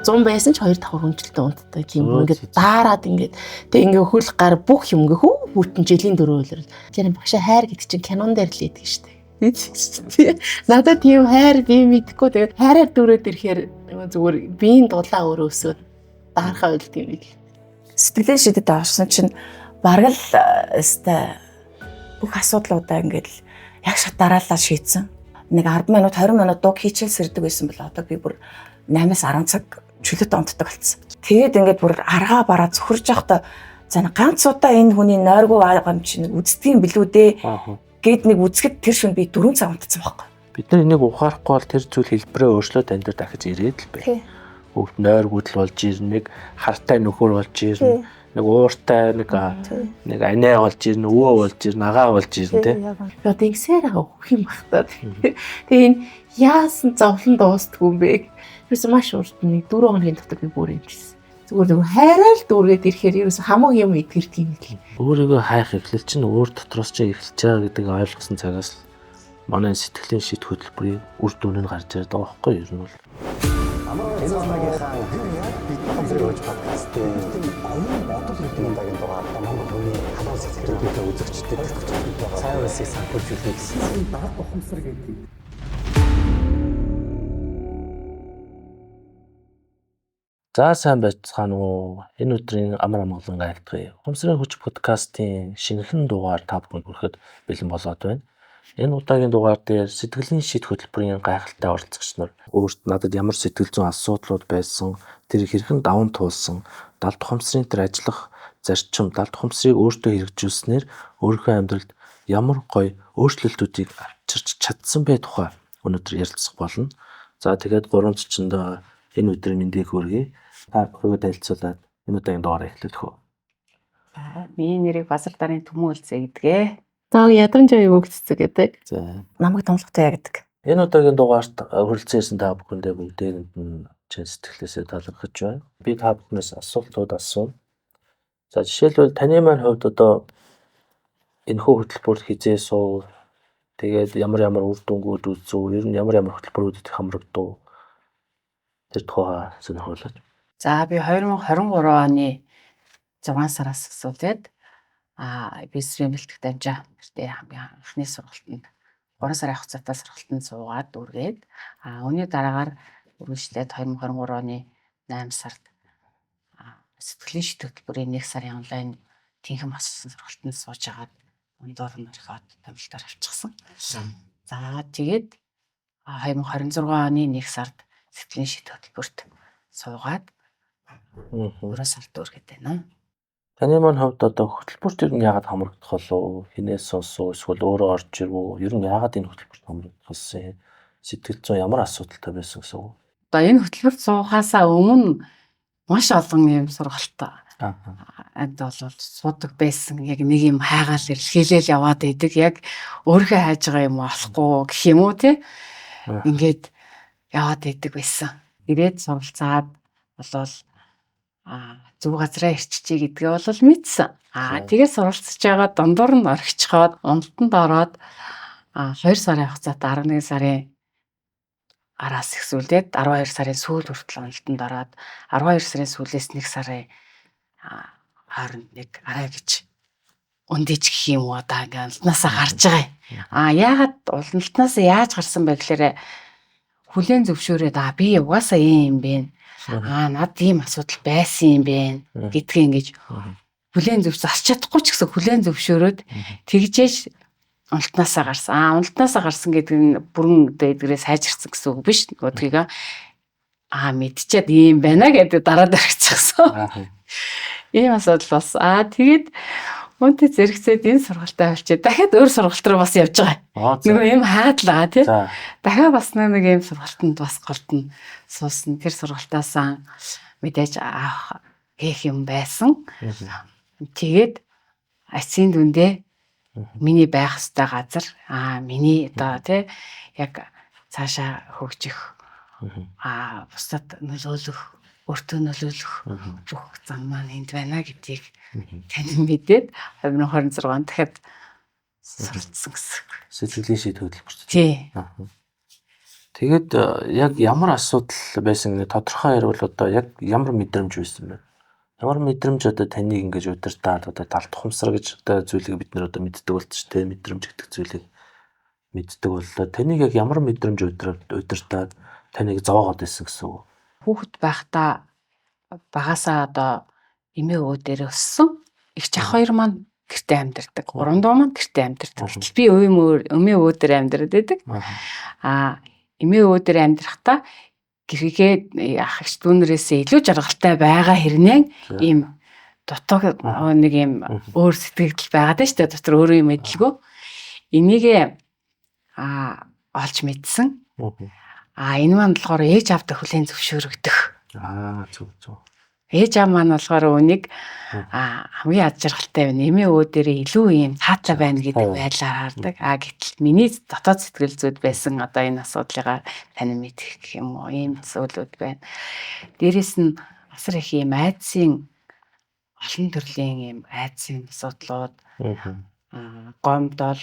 100 байсан ч 2-5 хүнчлэлтэй унтдаг юм. Ингээд даарад ингээд тэг ингээд хөл гар бүх юм ингээ хүүтэн жилийн дөрөөлөл. Тэр багшаа хайр гэдэг чинь кинон дээр л идэг шүү дээ. Надад тийм хайр би мэдхгүй тэгээд хайраар дөрөөд ирэхээр зүгээр биеийн дулаан өөрөө өсөөд даархаа үлд юм ийм. Сэтгэлийн шидэд авсан чинь бараг л өстэй бүх асуудлуудаа ингээд яг шат дараалал шийдсэн. Нэг 10 минут 20 минут дуг хийчихэл сэрдэг байсан бол одоо би бүр 8-10 цаг чөлөөт онтдог болсон. Тэгээд ингээд бүр аргаа бараа зөвхөрж явахдаа за ганц удаа энэ хүний нойргүй байгаа юм чинь үздэг юм билүү дээ гэд нэг үзэхэд тэр шөнө би 4 цаг унтсан байхгүй. Бид нар энийг ухаарахгүй бол тэр зүйл хэлбэрээ өөрчлөөд энэ дээр дахиж ирээд л бай. Бүгд нойргүйдэл болж ирнэ, нэг хартай нөхөр болж ирнэ, нэг ууртай нэг анаа болж ирнэ, өвөө болж ирнэ, агаа болж ирнэ тий. Одоо ингэсээр авах юм бахтаа. Тэгээ энэ яасан зовлон дуустдгүй юм бэ? Юусе маш урт нэг 4 хоногийн дотор би бүр имжсэн. Зүгээр хайраар л дүүргээд ирэхээр ерөөс хамаг юм итгэрдэг юм л. Өөрийгөө хайх эхлэл чинь өөр дотроос чинь эхэлж байгаа гэдэг ойлгосон цагаас л манай сэтгэлийн шийд хөтөлбөрийн үр дүн нь гарч ирээд байгаа байхгүй юу? Ер нь бол энэ удаагийнхаа бид хамтран явж подкастын оюун бодол гэдэг удаагийн дугаар Монгол хүний халуун сэтгэлтэй үзэгчдэд сайн үсийг сануулж өгөх гэсэн баг ухамсар гэдэг. За сайн байцгаана уу. Энэ өдрийн амар амгалан айлтгая. Ухамсарын хүч подкастын шинэхэн дугаар та бүхэнд хүрэхэд бэлэн болоод байна. Энэ удаагийн дугаар дээр сэтгэлийн шийд хөтөлбөрийн гайхалтай оролцогч нар өөрт надад ямар сэтгэл зүйн асуудлууд байсан, тэр хэрхэн даван туулсан, далд ухамсарын тэр ажиллах зарчим, далд ухамсарыг өөртөө хэрэгжүүлснээр өөрийнхөө амьдралд ямар гоё өөрчлөлтүүдийг авчирч чадсан бэ тухай өнөөдөр ярилцах болно. За тэгээд гурамччинд энэ өдрийн мэндийг хүргэе. Та бүхэнд танилцуулаад энэ удаагийн дугаараа эхлэх үү. Миний нэрийг Базар дарын Төмөөлцөө гэдгээ. Заг ядамжаа өгцөг гэдэг. За. Намайг томлогтой яг гэдэг. Энэ удаагийн дугаарт хүрэлцэн та бүхэндээ бүгдээрэнд нь чин сэтгэлээсээ талархаж байна. Би та бүхнээс асуултууд асуув. За жишээлбэл таны маань хувьд одоо энэ хөтөлбөрт хизээ суув. Тэгээд ямар үр дүнгууд үзв, ер нь ямар хөтөлбөрүүдэд хамрагдав. Тэр тухай сонирхолтой. За би 2023 оны 6 сараас асуулаад бизнес бэлтгэх дамжаа гэртээ хамгийн анхны сургалтанд 3 сарын хугацаатай сургалтанд суугаад үргээд үүний дараагаар үргэлжлээд 2023 оны 8 сард сэтгэлийн шийд хөтөлбөрийн 1 сарын онлайн тэнхэм асуусан сургалтанд сууж агаад өндөр нь орхиод томилтоор авчихсан. За тэгээд 2026 оны 1 сард сэтгэлийн шийд хөтөлбөрт суугаад 4 сард үргээд байна. Таны маань хувьд одоо хөтөлбөрт ер нь яагаад хамрагдах болов? Хинээс сонсов? Эсвэл өөрөө орж ирв үү? Ер нь яагаад энэ хөтөлбөрт хамрагдах болсон? Сэтгэл зүйн ямар асуудалтай байсан гэсэн үг? Одоо энэ хөтөлбөрт суухаасаа өмнө маш олон юм сургалт энд бол суудаг байсан. Яг нэг юм хайгаал илэрхийлэл яваад идэг. Яг өөрийнхөө хайж байгаа юм болохгүй гэх юм уу тий? Ингээд яваад идэг байсан. Ирээд суралцаад болол зөв газараа ирчихье гэдгээ бол мэдсэн. Тэгээд суралцж байгаа дундуур нь орхичхоод уналтанд ороод 2 сарын хугацаатай 11 сарын араас ихсүүлээд 12 сарын сүүл хүртэл уналтанд ороод 12 сарын сүүлээс 1 сарын хооронд нэг арай гэж ундиж гэх юм уу одоо ингээд уналтнаасаа гарч байгаа. Яагаад уналтнаас яаж гарсан бэ гэхээр хүлээн зөвшөөрөөд би угаасаа юм бэ. Над ийм асуудал байсан юм бэ гэдгийг ингэж хүлээн засч чадахгүй ч гэсэн хүлээн зөвшөөрөөд тэгжээж уналтнаасаа гарсан. Уналтнаасаа гарсан гэдэг нь бүрэн эдгээрээ сайжирсан гэсэн үг биш. Өдгийг мэдчихэд ийм байна гэдэг дараа дарагцсан. Ийм асуудал бас. Тэгээд үнтэй зэрэгцээд энэ сургалтаа авчиж дахиад өөр сургалт руу бас явж байгаа. Нөгөө юм хаадлаа тий. Дахиад бас нэг ийм сургалтанд бас голтон суусан. Тэр сургалтаасаа мэдээж авах гэх юм байсан. Тэгээд эцсийн дүндээ миний байх ёстой газар миний одоо тий яг цаашаа хөгжих бусдад нөлөөлөх өөртөө нөлөөлөх бүх зам маань энд байна гэдгийг тань мэдээд 2026 онд дахиад суралцсан гэсэн. Сэтгэлийн шийд хөтөлбөрт. Тий. Тэгээд яг ямар асуудал байсан гэнэ тодорхой ярил одоо яг ямар мэдрэмж байсан бэ? Ямар мэдрэмж одоо таныг ингэж удирдаад одоо талд ухамсар гэж одоо зүйлийг бид нэр одоо мэддэг болчих шүү дээ. Мэдрэмж гэдэг зүйлийг мэддэг боллоо. Таныг яг ямар мэдрэмж удирдаад таныг зовоогоод байсан гэсэн үг. Хүүхэд байхдаа багасаа одоо эмээ өвөө дээр өссөн. Их ах хоёр маань гэртээ амьдардаг. Гурван дуу маань гэртээ амьдардаг. Гэтэл би эмээ өвөө дээр амьдардаг байдаг. Эмээ өвөө дээр амьдрахдаа гэрээгээ ах эгч дүүнэрээсээ илүү жаргалтай байгаа хэрнээ ийм дутаг нэг ийм өөр сэтгэл байгаад байна шүү дээ. Дотор өөрөө юм мэдлгүй. Энийг олж мэдсэн. Энэ маань болохоор ээж авдаг хүлээн зөвшөөрөгдөх. Зөв. Ээж аав маань болохоор үнийг хамгийн аз жаргалтай байна. Эмээ өвөө дээрээ илүү ийм таатай байна гэдэг байдлаар хардаг. Гэтэл миний дотоод сэтгэл зүйд байсан одоо энэ асуудлыгаа тань мэдэх гэх юм уу ийм зүйлүүд байна. Дээрээс нь асар их ийм айдсын олон төрлийн ийм айдсын асуудлууд гомдол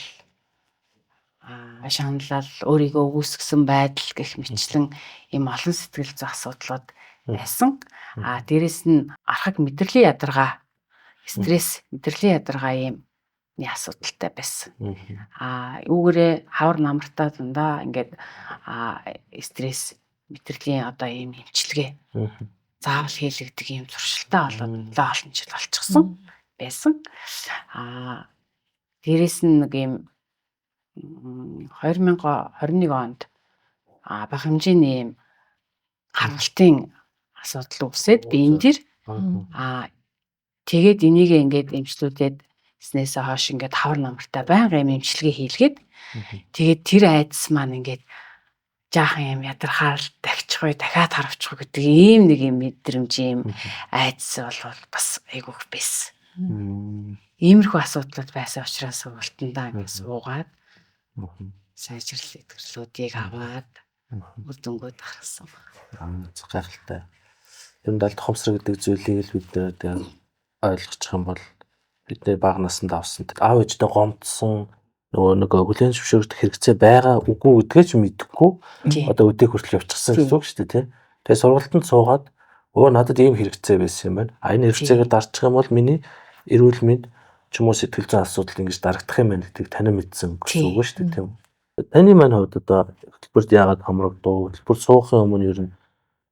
шаналал өөрийгөө үүсгэсэн байдал гэх мэтлэн ийм олон сэтгэл зүй асуудлууд байсан. Дээрэс нь архаг мэдрэлийн ядаргаа стресс мэдрэлийн ядаргаа ийм асуудалтай байсан. Үүгээрээ хавар намартаа дандаа ингээд стресс мэдрэлийн одоо ийм эмчилгээ заавал хийлэгдэг ийм зуршилтай болоод олон жил болчихсон байсан. Дээрэс нь нэг ийм 2021 онд бага хэмжээний ийм харгалтын асуудал үүсээд би энэ дэр тэгээд энийг ингээд эмчлүүлээд снээсээ хойш ингээд хавар намартай байнга юм эмчилгээ хийлгээд тэгээд тэр айдас маань ингээд жаахан юм ядархаар дахичихгүй дахиад харвчихгүй гэдэг ийм нэг юм мэдрэмж ийм айдас бол бас айгүйх байсан. Иймэрхүү асуудлууд байсан учраас суултандаа ингээд суугаад сайжрал идэвхжлүүдийг аваад үр дүнгууд гаргасан. Гайхалтай. Юм далд ухамсар гэдэг зүйлийг л бид нэр ойлгочих юм бол бид нэр бага наснд авсан. Аав ээжтэй гомдсон нөгөө хүлээн зөвшөөрөх хэрэгцээ байгаа үгүй гэдгээ ч мэдэхгүй одоо өдөө хүртэл явчихсан гэсэн үг шүү дээ тий. Тэгээ сургалтанд суугаад надад ийм хэрэгцээ байсан юм байна. Энэ хэрэгцээгээ дарчих юм бол миний эрүүл мэнд ч юм уу сэтгэл зүйн асуудал ингэж дарагдах юм байна гэдгийг тань мэдсэн гэсэн үг шүү дээ тийм. Таны маань хувьд одоо хөтөлбөрт яагаад хамрагдав? Хөтөлбөр суухын өмнө ер нь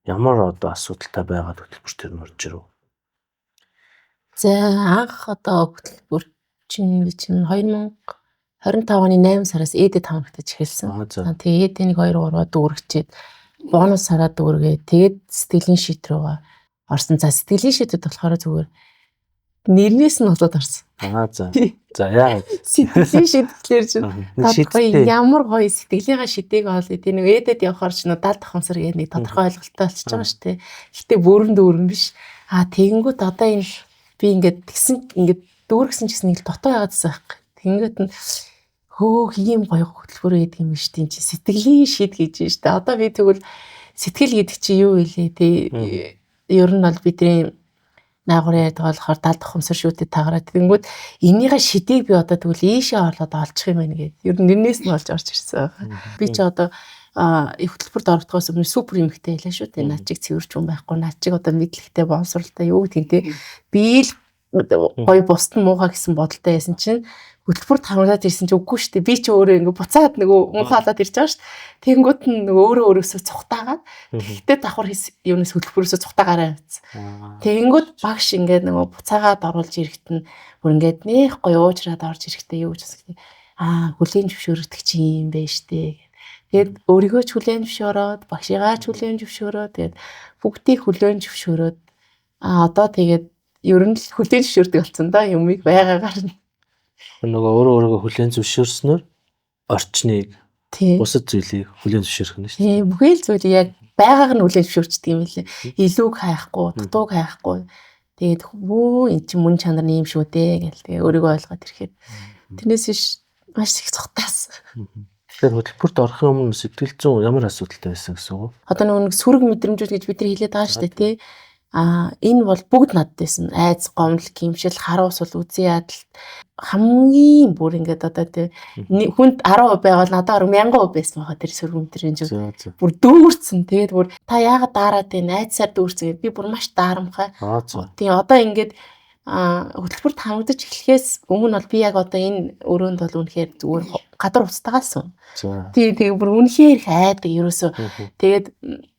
ямар одоо асуудалтай байгаад хөтөлбөр төр нь орж ирв? За анх одоо хөтөлбөр чинь 2025 оны 8 сараас ээдэд хамрагдаж эхэлсэн. Тэгээд энийг 2-3 дүүргчээд бонус сараад дүүргээд тэгээд сэтгэлийн шийд рүү орсон. За сэтгэлийн шийдэд болохоор зүгээр нэрнээс нь болоод орсон. За яа. Сэтгэлийн шийдлэр чинь ямар гоё сэтгэлийнхаа шидээг олоод энэ ээдэд явахаар ч 70 ухамсар гэдэг нэг тодорхой ойлголттой болчихж байгаа шүү дээ. Гэхдээ бүрэн дүүрэн биш. Тэгэнгүүт одоо энэ би ингээд тэгсэн ингээд дүүргсэн ч гэсэн нэг дотоо яагаадсан байхгүй. Тэгэнгүүт нь ийм гоё хөтөлбөр байдаг юм шүү дээ. Сэтгэлийн шид гэж байна шүү дээ. Одоо би тэгвэл сэтгэл гэдэг чинь юу вэ те? Ер нь бол бидний наагуурын яриад болохоор 70 ухамсар шүүдэд таагараад тэгэнгүүт энийгээ шидийг би одоо тэгвэл ийшээ орлоод олчих юм байна гэдэг. Ер нь нэрнээс нь болж орж ирсэн байгаа. Би ч одоо хөтөлбөрт орохоос өмнө супер эмхтэй байлаа шүү дээ. Наад чиг цэвэрч хүн байхгүй. Наад чиг одоо мэдлэгтэй боловсралтай юу гэдэг те. Би л гоё бусд нь муухай гэсэн бодолтой байсан чинь хөтөлбөрт хамраад ирсэн чи үгүй шүү дээ. Би ч өөрөө ингээ буцаад нөгөө муухайлаад ирж байгаа шүү дээ. Тэгэнгүүт нь нөгөө өөрөөсөө цухтаагаад тэгтээ давхар юунаас хөтөлбөрөөсөө цухтаагаараа явцсан. Тэгэнгүүт багш ингээ нөгөө буцаагаад оруулж ирэхэд нь бүр ингээ нэх гоё уужраад орж ирэхдээ юу гэж асуух. Хүлээн зөвшөөрөгдөг чи юм байна штэ. Тэгээд өөрийгөө ч хүлээн зөвшөөрөөд, багшигаа ч хүлээн зөвшөөрөөд тэгээд бүгдийг хүлээн зөвшөөрөөд одоо тэгээд ер нь хүлээн зөвшөөрдөг болсон да юмыг байгаагаар нь. Нөгөө өөрийгөө хүлээн зөвшөөрснөөр орчныг бусад зүйлийг хүлээн зөвшөөрөх нь шүү дээ. Бүхэл зүйлийг яг байгааг нь хүлээн зөвшөөрчдөг юм лээ. Илүүг хайхгүй, дутууг хайхгүй. Тэгээд эн чинь мөн чанар нь юм шүү дээ гэл тэгээ өөрийгөө ойлгоод ирэхэд тэрнээс биш маш их цухтаас. Тэгэхээр хөтөлбөрт орохын өмнө сэтгэл зүйн ямар асуудалтай байсан гэсэн үг? Одоо нэг сүрэг мэдрэмжүүд гэж бид нар хэлээд байгаа шүү дээ тий. Энэ бол бүгд надад байсан. Айц, гомдол, гимшил, харуус бол үзий ядалт хамгийн бүр ингээд одоо тий хүнд 10% байвал надад 1000% байсан байгаа тэр сөргөмтрийн жив. Бүр дүүрсэн. Тэгээд бүр та яагаад даараад байна? Айцсаар дүүрсэн. Би бүр маш даарамхай. Тийм одоо ингээд хөтөлбөрт хамагдаж эхлэхээс өмнө бол би яг одоо энэ өрөөнд бол үнэхээр зүгээр гадар устгаас юм. Тэгээ бүр үнэхээр их айдаг ерөөсөө. Тэгээд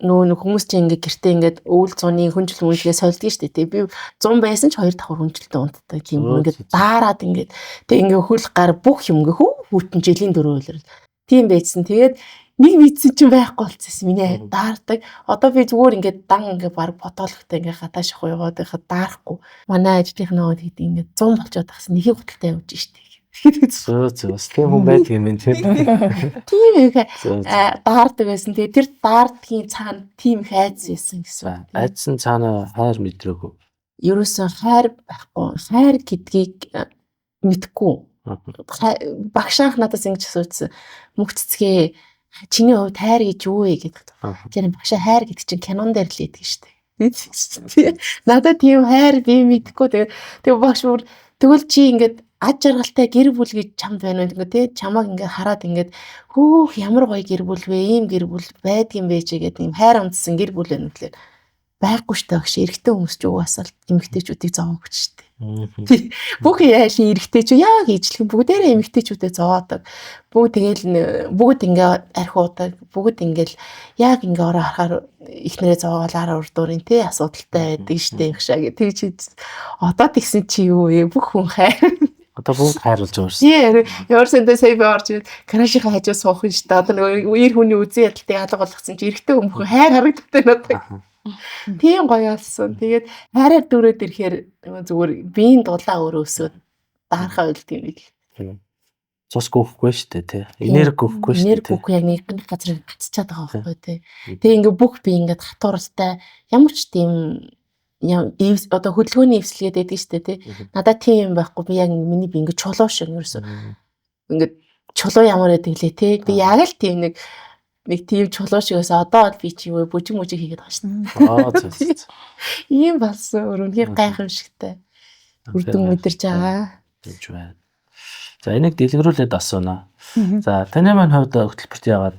нөө хүмүүс чинь ингээд гэртээ ингээд өвөл зуны хүнжил мүнжлгээ сольдгоо штэ. Тэгээ би 100 байсан ч 2 давхар хүнжилтээ унтдаг. Тийм ингээд даарад ингээд тэг ингээд хөл гар бүх юм ингээд хүүтэн жилийн дөрөөлөр. Тийм байцсан. Тэгээд нэг виц чинь байхгүй болчихсон. Миний даардаг. Одоо би зүгээр ингээд дан ингээд баг ботоолохтой ингээд гадаа шахуу яваад байхад даарахгүй. Манай ажлынхнаа хэд ингээд 100 болчиход тахсан. Нэхий хөтөлтэй явж штэ. Зөө тийм хүн байдаг юм байна тийм. Тийм их даардаг байсан. Тэгээ тэр daardгийн цаана тийм их айц байсан гэсэн. Айцсан цаана хайр мэдрээгүй. Ерөөсөө хайр байхгүй. Хайр гэдгийг мэдгүй. Багшаанх надаас ингэж асуусан. Мөх цэцгээ чиний хувьд хайр гэж юу вэ гэдэг. Тэр багшаа хайр гэдэг чинь кинон дээр л идэг шүү дээ. Надад тийм хайр би мэдгүй. Тэгээ багш бүр тэгвэл чи ингээд ад жаргалтай гэр бүл гэж чамд байна уу гэдэг. Чамааг ингээд хараад ингээд хөөх ямар гоё гэр бүл вэ? Ийм гэр бүл байдгийн байж гэдэг юм хайр унтсан гэр бүл байна гэхэлэр байхгүй штэ багш. Эрэгтэй хүмүүс ч угаасаа эмэгтэйчүүдийг зовоог штэ. Бүх яашин эрэгтэйч яг ижлэх бүгдээрээ эмэгтэйчүүдэд зовоодаг. Бүгд ингээ архиудаг. Бүгд ингээл яг ингээ ороо харахаар ихнэрээ зовоолаараа урдуурын тий асуудалтай байдаг штэ ихшаа гэх тэгж одоо тэгсэн чи юу вэ? Бүх хүн хайр. Одоо бүгд хайрлаж байгаа шүү. Тийм. Ерөөсөндөө сая би орж ирээд крашийнхаа хажуу суух нь штэ. Одоо нэг үер хүний үзэн ядалтыг алга болгосон чи эрэгтэй хүмүүс хайр харагддаг надад. Тийм гоё болсон. Тэгээд хайраар дөрөөд ирэхээр зүгээр биеийн дулаан өөрөө өсөөд даархаа үлд юм бил. Цус гүхгүй шүү дээ тий. Энерги гүхгүй шүү дээ. Энерги гүхгүй яг нэг газар гацчихад байгаа байхгүй тий. Тэгээ ингээ бүх би ингээд хатууралтай ямар ч тийм одоо хөдөлгөөний эвслэгээд байдаг шүү дээ тий. Надад тийм юм байхгүй. Би яг миний би ингээ чулуу шиг ерөөсөө ингээ чулуу ямар байдаг лээ тий. Би яг л тийм нэг тийм чулуу шигээс одоо би чи юу бүжиг хийгээд байгаа шүү дээ. Ийм болсон өрөнхий гайхамшигтай. Үрдэн мэдэрч байгаа. Тэгж байна. За энийг дэлгэрүүлээд асууна. За таны маань хувьд хөтөлбөрт яваад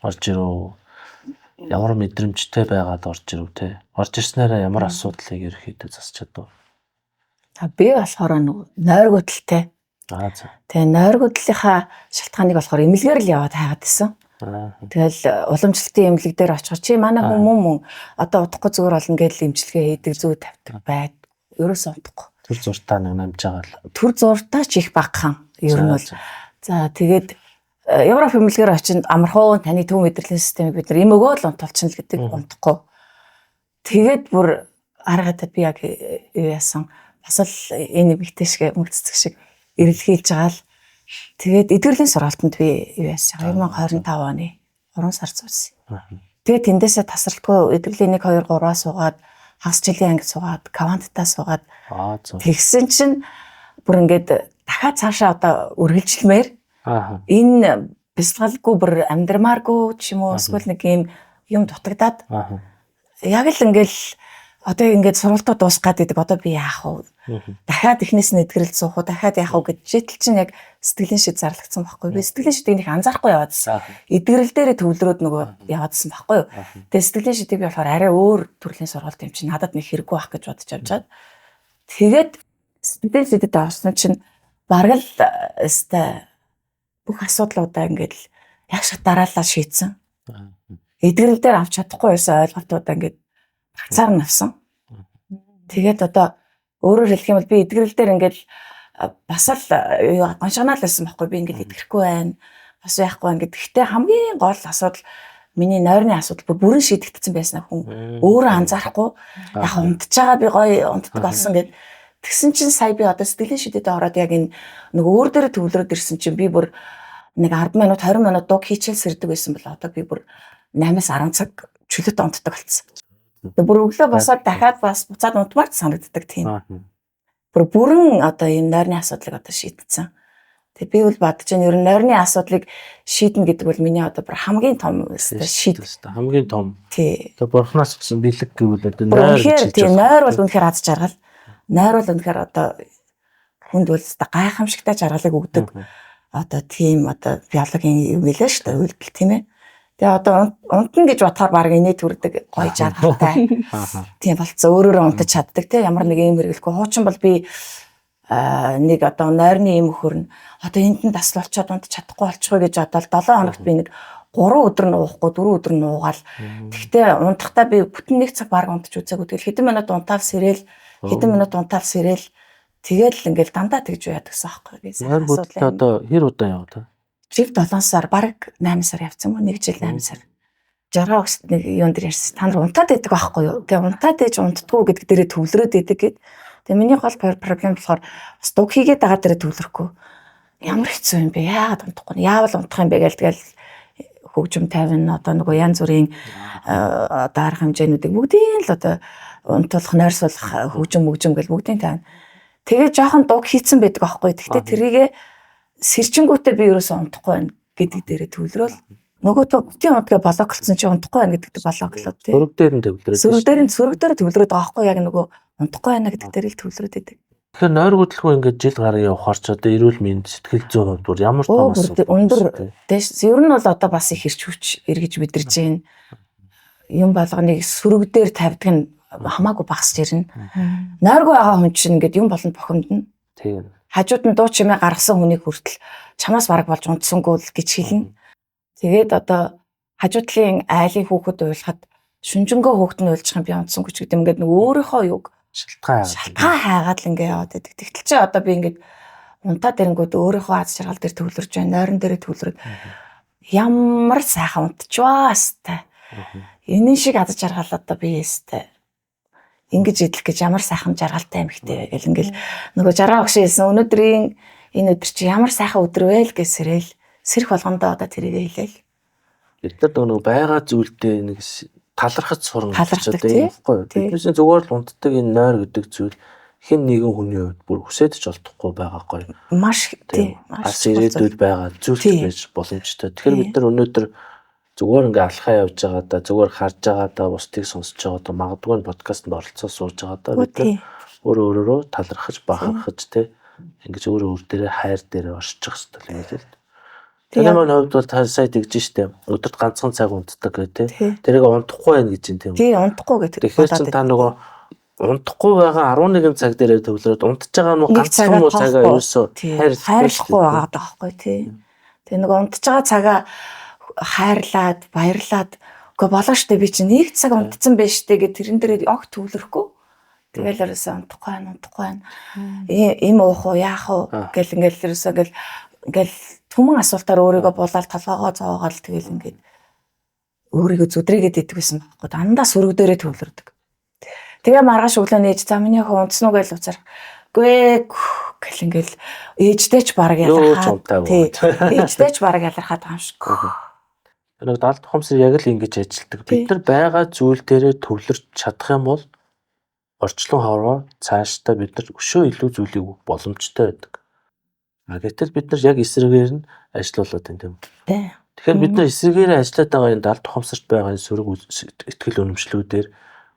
орж ирв. Ямар мэдрэмжтэй байгаад орж ирв те. Орж ирснээрээ ямар асуудлыг ерөөхдөө засч чадв. Би болохоор нойргодлтой. За. Тэгээ нойргодлынхаа шалтгааныг болохоор эмнэлгээр л яваад хайгаад байсан. Тэгэл уламжлалтын эмнэлэг дээр очих чи манай хүмүүс одоо удахгүй зүгээр болно гэж эмчилгээ хийдэг зүй тавьдаг байд. Ерөөсөө удахгүй. Төр зуртаа нэг намж байгаа л. Төр зуртаа ч их багхан. Ер нь бол. За тэгээд Европ эмнэлгээр очинд амархуу таны төв мэдрэлийн системийг бид нар эмөөгөө л унтуулчихна л гэдэг унтахгүй. Тэгээд бүр аргатай би яг юу яасан бас л энэ битээ шиг мөрцөг шиг эрэлхийлж байгаа л. Тэгээд эдгэрлийн сургалтанд би юу яасан 2025 оны 3 сар зурсан. Тэгээд тэндээсээ тасралтгүй эдгэрлийн 1 2 3-аа суугаад хагас жилийн ангид суугаад кавантаа суугаад тэгсэн чинь бүр ингээд дахиад цаашаа одоо үргэлжлэмээр энэ бэлтгалгүй бүр амьдрмааргүй ч юм уу эсвэл нэг юм дутагдаад яг л ингээл одоо ингээд сургалтууд дуусах гэдэг одоо би яах вэ? Дахиад эхнээс нь эдгэрэлд суух уу, дахиад яах вэ гэж жишээл чинь яг сэтгэлийн шид зарлагдсан байхгүй. Би сэтгэлийн шидийг нэг анзаарахгүй яваадсан. Эдгэрэл дээрээ төвлөрөөд нөгөө яваадсан байхгүй юу? Тэгээ сэтгэлийн шидийг би болохоор арай өөр төрлийн сургалт юм чинь надад нэг хэрэггүй байх гэж бодож авчаад. Тэгээд сэтгэлийн шидэд авсан чинь бараг л өстэй бүх асуудлуудаа ингээд л яг шатараалаа шийдсэн. Эдгэрэл дээр авч чадахгүй байсан ойлголтуудаа ингээд багцаар нь авсан. Тэгээд одоо өөрөөр хэлэх юм бол би эдгэрэл дээр ингээд бас л гоншгонаал байсан байхгүй би ингээд эдгэрэхгүй байна. Бас яахгүй ингээд гэхдээ хамгийн гол асуудал миний нойрны асуудал бүрэн шийдэгдсэн байсан хүн өөрөө анзаарахгүй яг унтж байгаа би гоё унтдаг болсон гэд тэгсэн чинь сая би одоо сэтгэлийн шидэд ороод яг энэ нэг өөр дээрээ төвлөрөөд ирсэн чинь би бүр нэг 10 минут 20 минут дуг хийчихэл сэрдэг байсан бол одоо би бүр 8-10 цаг чөлөөт унтдаг болсон. Бүр өглөө босоод дахиад бас буцаад унтмаар санагддаг тийм. Бүр бүрэн одоо энэ нойрны асуудлыг одоо шийдсэн. Тэгээ би бол бодож байна ер нь нойрны асуудлыг шийднэ гэдэг бол миний одоо бүр хамгийн том шийдэл. Хамгийн том. Тий. Тэгээ бурхнаас гэсэн бэлэг гэвэл одоо нойр гэж. Тий, нойр бол үнэхээр аз жаргал. Нойр бол үнэхээр одоо хүнд бол гайхамшигтай жаргалыг өгдөг. Одоо тийм одоо биологийн юм байлаа шүү дээ үйлдэл тийм ээ. Тэгээ одоо унтна гэж бодохоор баг инээ төрдөг гоё жаргалтай. Тийм болцоо өөрөөрөө унтаж чаддаг тийм ямар нэг юм хэрэглэхгүй. Хуучин бол би нэг одоо нойрны юм хөрн одоо энд нь дасл болчоод унтаж чадахгүй болчихоо гэж бодоод 7 хоногт би нэг 3 өдөр нуухгүй 4 өдөр нуугаал. Тэгтээ унтахдаа би бүтэн нэг цаг баг унтаж үзээгүй. Тэгэл хэдэн минут унтаал сэрэл тэгэл ингээл дандаа тэгж яадаг гэсэн аахгүй би. Нойр хөдлөлт одоо хэр удаан яваа та? Жив 7 сар баг 8 сар явцсан мó 1 жил 8 сар. Жаргал өгс нэг юун дээр ярьсан. Та нар унтаад байдаг байхгүй юу? Тэгээ унтаад ээж унтдаггүй гэдэг дээрээ төвлөрөөд байдаг гэд. Тэгээ миний гол проблем болохоор бас дуг хийгээд байгаа дээрээ төвлөрөхгүй. Ямар хэцүү юм бэ? Яагаад унтахгүй? Яавал унтах юм бэ гээл тэгэл хөгжим тавина одоо нөгөө янз бүрийн одоо арга хэмжээнүүдийг бүгдийг л одоо унтуулах, нойрсуулах хөгжим гэл бүгдийг тавина. Тэгээ жоохон дуг хийцэн байдаг байхгүй. Тэгтээ тэрийгэ сэрчингүүтээ би ерөөсөө унтахгүй байна гэдэг дээрээ төвлөрөөл. Нөгөө төвтийн унтгаа блоклцсон чи унтахгүй байна гэдэг блоклоод тий. Сөрөг дээр нь төвлөрөөд. Сөрөг дээр төвлөрөөд байгаа байхгүй яг нөгөө унтахгүй байна гэдэг дээр л төвлөрөөд байдаг. Тэгэхээр нойр хөдлөхөө ингээд жил гараа явахаар ч одоо эрүүл мэнд сэтгэл зүйн хувьд ямар том асуудал өндөр дэш ер нь бол одоо бас их хэрч хүч эргэж мэдэрж байна. Юм болгоныг сөрөг дээр тавьдаг нь хамаагүй багасч ирнэ. Нойргүй байгаа хүн чинь ингээд юм болонд бохомдно. Тийм. Хажууд нь дуу чимээ гаргасан хүнийг хүртэл чамаас бараг болж унтсангүй л гэж хэлнэ. Тэгээд одоо хажуудлын айлын хүүхэд уйлахад шүнжэнгөө хүүхэд нь уйлчих юм би унтсангүй ч гэдэг ингээд нэг өөрийнхөө юг шалтгаан хайгаад л ингээ яваад байдаг. Тэгтэл чи одоо би ингээд унтаад ирэнгүүт өөрийнхөө аз жаргал дээр төвлөрж байна, нойрон дээр төвлөрөд ямар сайхан унтчихваа хэвээр. Энэ шиг аз жаргал одоо би хэвээр ингэж идэх гэж ямар сайхан жаргалтай юм хтэй гэл ингээл нөгөө жаргал өгш хэлсэн өнөөдрийн энэ өдөр чи ямар сайхан өдөр вэ л гэсэрэл сэрх болгондоо одоо тэрийг хэлээл. Бид нар нөгөө байгаа зүйлдээ нэг талархаж сурна гэж одоо юм баггүй. Биднээс зүгээр л унтдаг энэ нойр гэдэг зүйл хэн нэгэн хүний хувьд бүр хүсэж ч олдохгүй байгаагүй. Маш тийм. Бас ирээдүйд байгаа зүйл байж боломжтой. Тэгэхээр бид нар өнөөдөр зүгээр ингээ алхаа явж байгаа да зүгээр харж байгаа да бусдыг сонсож байгаа да магадгүй подкастт оролцоо сууж байгаа да бид нар өөрөөрөө талархаж бахархаж те ингэж өөр дээрээ хайр дээрээ оршиж хэвчтэй юм л. Тэгээ маань хувьд бол та сая тэгж штэ өдөрт ганцхан цаг унтдаг гэдэг те тэрийг унтахгүй байх гэж юм тийм. Тий унтахгүй гэдэг. Тэгэхээр чи та нөгөө унтахгүй байгаа 11 цаг дээрээ төвлөрөөд унтж байгаа нь ганцхан муу цагаа ерөөсөө хайрлахгүй байгаа даахгүй тий. Тэгээ нөгөө унтж байгаа цагаа хайрлаад баярлаад үгүй болоо штэ би чинь нэг цаг унтцсан байж штэ гэ тэрэн дээрээ огт төвлөрөхгүй. Тэгэл ерөөсөө унтахгүй байна. Им уух уу яах уу гэл ингээл ерөөсөө ингээл түмэн асуултаар өөрийгөө булаад толгоогоо зоогоол тэгэл ингээд өөрийгөө зүдрээгээд идэх байсан байхгүй. Дандаа сөрөг дээрээ төвлөрдөг. Тэгээ маргааш өглөө нээж за миний хөө унтсан уу гэж уцаар гүй гэл ингээл ээжтэй ч баг ялархаад тий ээжтэй ч баг ялархаад байгаа юм шиг. Нэг далд тухамсар яг л ингэж ажилтдаг. Бид нар байгаа зүйл дээрээ төвлөрч чадах юм бол орчлон хоороо цаашдаа бид нар өшөө илүү зүйлийг өгөх боломжтой байдаг. Гэтэл бид нар яг эсрэгээр нь ажиллаулаад байна тийм үү? Тэгэхээр бид нар эсрэгээр ажиллаад байгаа энэ далд тухамсарт байгаа энэ сөрөг ихтгэл үнэмшлүүдээр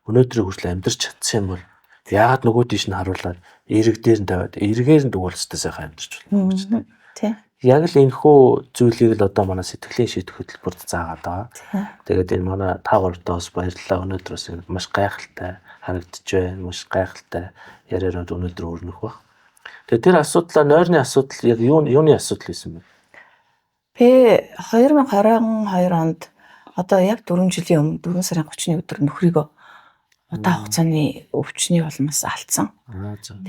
өнөөдрийг хүртэл амьдарч чадсан юм бол яагаад нөгөө тийш нь харуулаад эрэг дээр нь тавиад эргээр нь дугуулстай сайхан амьдарч болно гэж тийм. Тийм. Яг л энэхүү зүйлийг л одоо манай сэтгэлийн шийдэх хөтөлбөрт заагаад байгаа. Тэгээд энэ манай та гуравтаас баярлалаа. Өнөөдрөөс маш гайхалтай харагдаж байна. Маш гайхалтай яриараад өнөөдөр өрнөх баг. Тэгээд тэр асуудлаа нойрны асуудал яг юуны асуудал байсан бэ? Би 2022 онд одоо яг 4 жилийн өмнө 4 сарын 30-ны өдөр нөхрийгөө удаан хугацааны өвчний улмаас алдсан.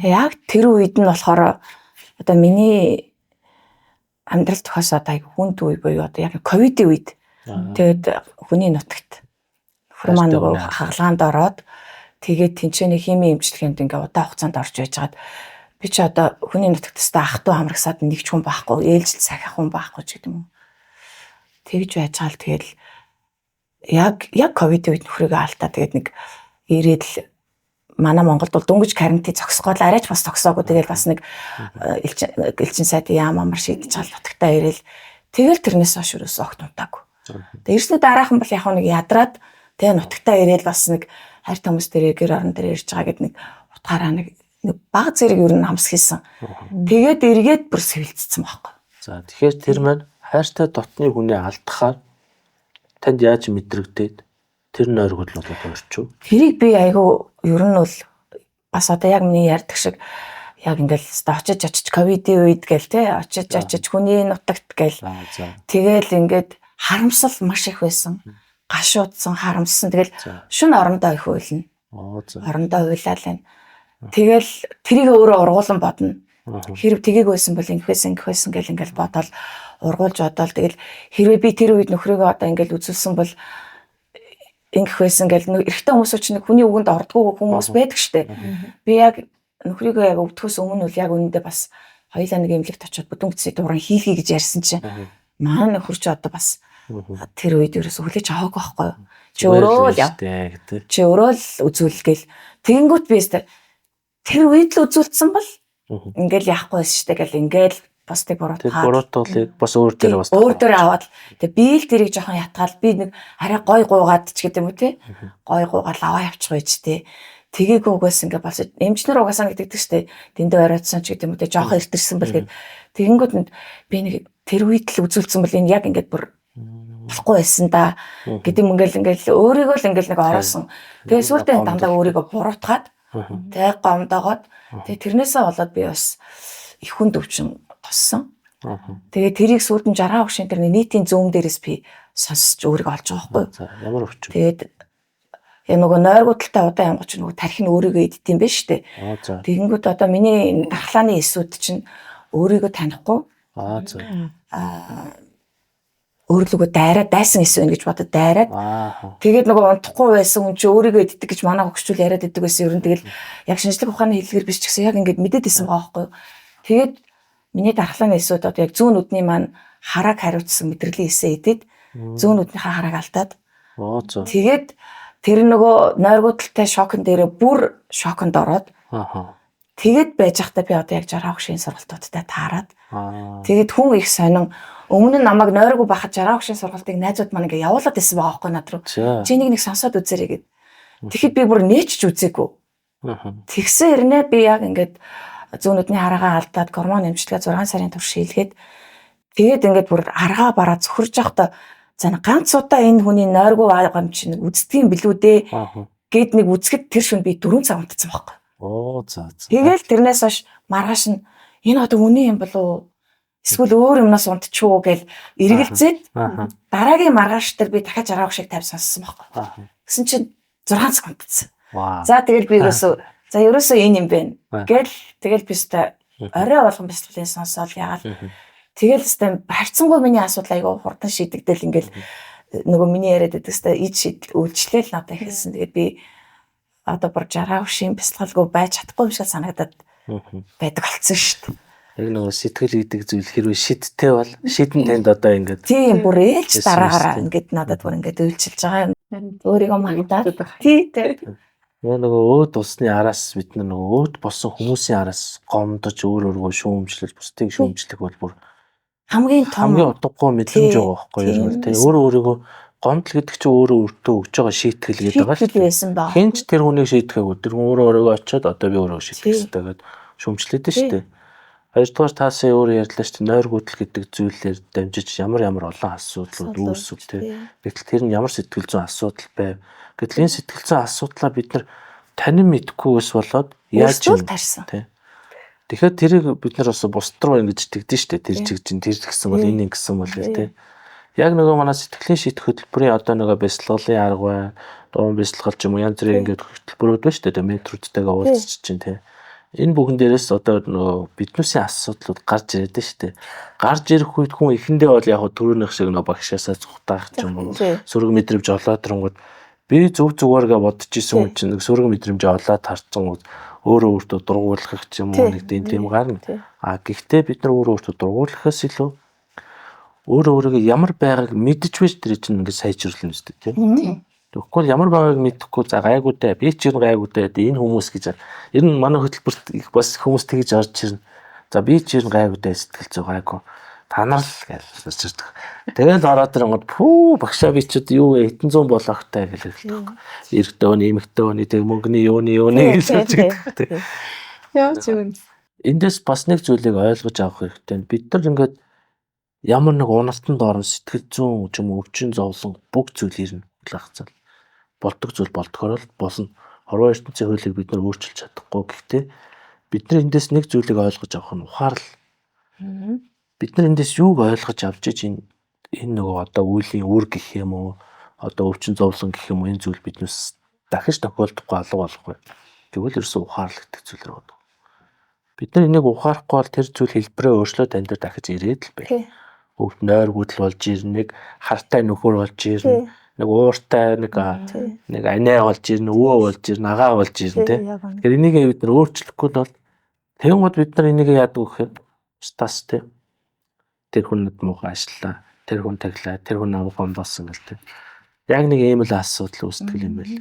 Тэгээ яг тэр үед нь болохоор одоо миний амьдрал тохиосоод аяг хүнд үе буюу одоо яг ковидын үед тэгээд хүний нутагт нөхөр маань нөгөө хагалгаанд ороод тэгээд тэнцээний химийн эмчилгээнд ингээ удаан хугацаанд орж байжгаад би ч одоо хүний нутагт тастаа ах トゥ хамрагсаад нэг ч хүн байхгүй ээлжил сахих хүн байхгүй ч гэдэг юм. Тэгж байжгаал тэгэл яг ковидын үед нөхрийгөө алдаа тэгээд нэг ирээд л манай Монголд бол дөнгөж карантин зогсгоол арайч бас зогсоогүй тэгэл бас нэг элчин сайд яамаар шийдэж чал нутагтаа ирээл тэгэл тэрнээс хойш өрөөс огт унтаагүй. Тэгээ ирсний дараахан бол яг нэг ядраад тэгээ нутагтаа ирээл бас нэг хайр хүмүүс дээрээ гэр орон дээр ирж байгаа гэд нэг утгаараа нэг баг зэрэг ер нь хамс хийсэн. Тэгээд эргээд бүр сэвэлцсэн байхгүй. За тэгэхээр тэр маань хайртай дотны хүнээ алдахаар танд яаж мэдрэгдээд тэр нойргол нь болоод өрчв. Тэрийг би айгүй ер нь бол бас одоо яг миний ярьдаг шиг яг ингээл очиж ковидын үед гээл те очиж хүний нутагт гээл тэгэл ингээд харамсал маш их байсан. Гашуудсан харамссан тэгэл шүн орондоо их уйлна. Орондоо уйлаад байна. Тэгэл тэрийг өөрөө ургуулan бодно. Хэрэг тгийг байсан бол ингэхсэн гэл ингээл бодоод ургуулж бодоод тэгэл хэрвээ би тэр үед нөхрөөгөө одоо ингээл үзүүлсэн бол ингэх байсан гэл эрэгтэй хүмүүс ч нэг хүний үгэнд ордгоо хүмүүс байдаг штэ. Би яг нөхрийгөө яг өвдөхөөс өмнө бол яг үнэндээ бас хоёулаа нэг эмнэлэгт очиод бүдүүнгцээ дуран хийлгий гэж ярьсан чинь маань нөхөр ч одоо бас тэр үед ерөөсө хүлээж аваагүй байхгүй юу. Чи өөрөө л яв. Чи өөрөө л үзүүл гэл тэгэнгүүт би өстө тэр үед л үзүүлсэн бол ингээл яахгүй байсан штэ гэл ингээл бусдыг буруутгаад буруутуулыг бас өөр дээр бас өөр дээр аваад тэгээ би л тэрийг жоохон ятгаал би нэг арай гой гуугаад ч гэдэг юм уу те гой гуугаад аваа явчих байж те тгийг угаас ингээ бас эмчнэр угаасаа гэдэг штэ дэндээ оройтсан ч гэдэг юм уу те жоохон иртэрсэн бэл гээд тэгэнгүүт би нэг тэр үед л үзүүлсэн бол энэ яг ингээд бүр болохгүй байсан да гэдэг юм ингээл өөрийгөө л ингээл нэг ороосон тэгээ сүултээ дандаа өөрийгөө буруутгаад тэгээ гомдоогоод тэгээ тэрнээсээ болоод би бас их хүнд өвчин тоссон. Тэгээ тэрийг сүүлд нь 60 огшин тэр нийтийн зүүм дээрээс би сонсч өөрийгөө олж байгаа байхгүй. Ямар өвчин. Тэгээд нөгөө нойргуудалтай удаан ямгач нөгөө тархин өөрийгөө иддэм байх штэ. Тэгэнгүүт одоо миний дархлааны эсүүд чинь өөрийгөө танихгүй. Өөрлөгөө дайсан эсвэн гэж бодод дайраад. Тэгээд нөгөө унтахгүй байсан хүн чи өөрийгөө иддэг гэж манай хөгшчүүл яриад иддэг байсан. Ер нь тэгэл яг шинжлэх ухааны хэллэгээр биш ч гэсэн яг ингээд мэдээд исэн байгаа байхгүй. Тэгээд миний дархлааны эсүүд одоо яг зүүн нүдний маань харааг хариуцсан мэдрэлийн эсээ идэд зүүн нүднийхээ харааг алдаад. Тэгээд тэр нөгөө нойргуудалтай шокн дээрээ бүр шоконд ороод. Тэгээд байж захтаа би одоо яг 60 огшийн сургалтуудтай таарад. Тэгээд хүн их сонин өмнө нь намайг нойргүй бахад 60 огшийн сургалтыг найзууд маань ингээ явуулаад исэн байгаа байхгүй над руу. Чи нэг сонсоод үзээрэй гэд. Тэгэхэд би бүр нээчж үзээгүй. Тэгсэн хэрнээ би яг ингээд зүүнүүдний хараагаа алдаад гормон эмчилгээ 6 сарын турш шийдгээд тэгээд ингээд бүр аргаа бараа зөвхөрж явахдаа за ганц удаа энэ хүний нойргүй байгаа юм чинь үздэгэн билүү дээ гэд нэг үзэхэд тэр шөнө би 4 цаг унтсан байхгүй. Тэгэл тэрнээс хойш маргааш нь энэ одоо үний юм болов эсвэл өөр юмнаас унтчихуу гэл эргэлзээд дараагийн маргааш дээр би дахиад 60 огшиг тавь сонссон байхгүй. Гэсэн чинь 6 цаг унтсан. За тэгэл би ерөөсөө энэ юм байна гэл тэгэл би өстой орой болгон бяцлалын сонсоол яагаад тэгэл өстой харьцангуй миний асуудал айгаа хурдан шийдэгдэл ингээл нөгөө миний яриад байдаг өстой ид шийдэл үйлчлээл надад ихэлсэн. Тэгээд би одоо бүр 60 огшийн бяцлалгүй байж чадахгүй юм шиг санагдаад байдаг болсон шүү дээ. Яг нөгөө сэтгэл гэдэг зүйл хэрвээ шидтэй бол шидэн танд одоо ингээд тийм бүр ээлж дараагаараа ингээд надад бүр ингээд үйлчилж байгаа юм. Өөрийгөө магадаад тийм нөгөө өөд усны араас бид нөгөө өөд болсон хүмүүсийн араас гомдож өөр өөргөө шүүмжлэл бусдыг шүүмжлэх бол бүр хамгийн утгагүй мэдрэмж байгаа байхгүй юу? Тэгээ өөрийгөө гомдол гэдэг чинь өөрөө өөртөө өгж байгаа шийтгэл гэдэг байгаа шүү. Хинч тэр хүнийг шийдэхээгүй тэр хүн өөрөө очиод одоо би өөрөө шийдэх хэрэгтэй гэдэг шүүмжлээд шүү дээ. Хоёрдугаар таасан өөрөө ярьлаа шүү дээ. Нойргуудал гэдэг зүйлээр дамжиж ямар олон асуудлууд үүсв тийм. Гэтэл тэр нь ямар сэтгэл зүйн асуудал байв. Гэтэл энэ сэтгэл зүйн асуудлаа бид нар танин мэдхгүйгээс болоод яаж юм тийм. Тэгэхээр тэрийг бид нар бас бусд руу ингэж тэгдэж шүү дээ. Тэр чигжин тэр гэсэн бол энэ гэсэн бол тийм. Яг нөгөө манай сэтгэлийн шийдэх хөтөлбөрийн одоо нөгөө бяцлаглалын арга бай, дуун бяцлагал ч юм уу янз бүрийн ингээд хөтөлбөрүүд байна шүү дээ. Метрүүдтэйгээ уулзч чинь тийм. Энэ бүхэн дээрээс одоо нөгөө биднүүсийн асуудлууд гарч ирээд байна шүү дээ. Гарч ирэх үед хүн эхэндээ бол яг төрөөнөх шиг нөгөө багшаасаа зүхтаах ч юм уу сөрөг мэдрэмж олоод ирэнгүүт би зөв зүгээргээ бодож исэн хүн чинь нэг сөрөг мэдрэмж олоод харцсан өөрөө өөртөө дургуулах ч юм уу нэг тийм гарна. Гэхдээ бид нар өөрөө өөртөө дургуулахаас илүү өөрөө өөрийгөө ямар байгааг мэдж байж тэр чинь ингээд сайжруулна шүү дээ тийм. Тэгэхгүй ямар байгааг мэдэхгүй за гайгүй дээ. Би ч юм гайгүй дээ. Энэ хүмүүс гэж. Ер нь манай хөтөлбөрт их бас хүмүүс тэгж орж ирнэ. За би ч юм гайгүй дээ сэтгэл зүй гайгүй. Та нар л гэж хэлчихдэг. Тэгээд ороод ирэнгод пүү багшаа би ч юу хэдэн зуун болохтой гэж хэлдэг. Эрэгтэй өн, эмэгтэй өн, тэг мөнгөний юуны гэж хэлдэг. Яа ч юм. Эндээс бас нэг зүйлийг ойлгож авах хэрэгтэй. Бид нар ингээд ямар нэг уналтанд орон сэтгэл зүйн ч юм уу өвчин зовлон бүх зүйл ирнэ. Хацал. Болдог зүйл болдохоор л болно. Хорвоо ертөнцийн хуулийг бид нар өөрчилж чадахгүй. Гэхдээ бид нар эндээс нэг зүйлийг ойлгож авах нь ухаарл. Бид нар эндээс юуг ойлгож авч иж энэ нөгөө одоо үеийн үр гэх юм уу одоо өвчин зовлон гэх юм уу энэ зүйл биднээс дахиж тохиолдохгүй алга болохгүй. Тэгвэл ерөөсөө ухаарл гэдэг зүйл рүү байна. Бид нар энийг ухаарахгүй бол тэр зүйл хэлбэрээ өөрчлөөд энэ дээр дахиж ирээд л бай. Өвд нойр гүдэл болж ирнэ, нэг хартай нөхөр болж ирнэ, нэг ууртай нэг анаа болж ирнэ, өвөө болж ирнэ, агаа болж ирнэ тий. Тэгэхээр энийг бид нар өөрчлөхгүй бол тэгвэл бид нар энийг яадаг гэхээр стас тий. Тэр хүнд муухай ажиллаа, тэр хүн таглаа, тэр хүн намайг гомдолсон гэл тий. Яг нэг ийм л асуудал үүсдэг юм байл.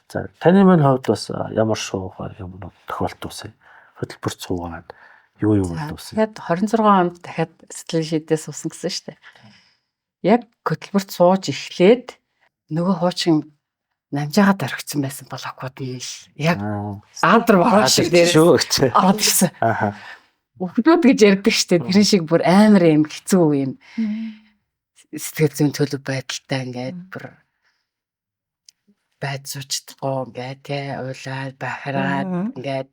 За таны маань хувьд бас ямар шуухай юм тохиолдсон вэ? Хөтөлбөрт суугаад юу болдсон? Тэгээд 26 онд дахиад сэтгэл шийдээс усан гэсэн шүү дээ. Яг хөтөлбөрт сууж эхлээд нөгөө хуучин намжаагаад орхисон байсан блокууд нь л яг аадар бороо шиг дээр ороод ирсэн. Өвгнүүд гэж ярьдаг штеп тэрэн шиг бүр амар юм хэцүү юм сэтгэл зүйн төлөв байдалтай ингээд бүр байд суучдгаа ингээд тий уйлаад бахараад ингээд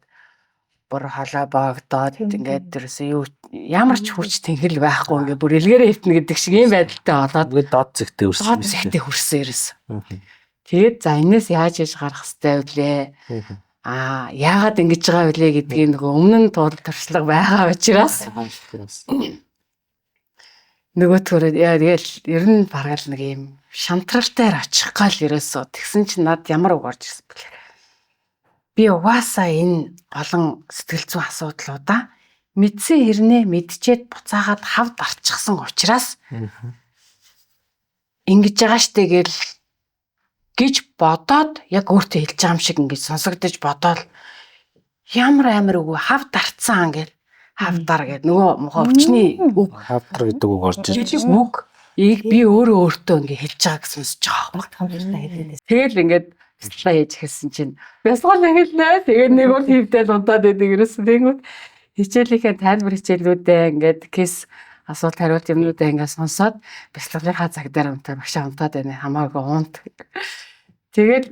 бүр халаа боогдоод ингээд тэрсэн юу ямар ч хүч тэнгэрл байхгүй ингээд бүр илгээрээ хитнэ гэдэг шиг юм байдалтай болоод ингээд дод зэгтээ хүрсэн. Дод зэгтээ хүрсэн ерөөс. Тэгээд за энэс яаж яаж гарах хэвтэй вүлээ. Яагаад ингэж байгаа вүлээ гэдгийг нөгөө өмнө нь туршлага байгаа учраас нөгөө төрөө тэгэл ер нь баргаал нэг юм шантрартаар очих гал ерөөсөө тэгсэн чинь над ямар үг орж ирсэн бэлээ. Би угаасаа энэ олон сэтгэл зүйн асуудлуудаа мэдсэн хэрнээ мэдчихэд буцаагаад хавд арчихсан учраас ингэж байгаа штэ гэл гэж бодоод яг өөртөө хэлж байгаа юм шиг ингэж сонсогдож бодоод ямар амар үгүй хавд арцсан гэл хавдар гэдэг нөгөө мохоо өвчний үг хавдар гэдэг үг орж ирж байна. Үг би өөртөө ингэ хэлж байгаа гэсэн сонсож байгаа. Тэгэл ингээд бясалгал хийж хэлсэн чинь бясалгал хэлнэ. Тэгээд нэг бол хөвдөл унтаад байдаг ерөөсөн. Тэнгүүд хичээлийнхээ тайлбар хичээлүүдээ ингээд кейс асуулт хариулт юмнуудаа ингээд сонсоод бясалгалынхаа цаг дээр багшаа унтаад байна. Хамаагүй унт. Тэгээд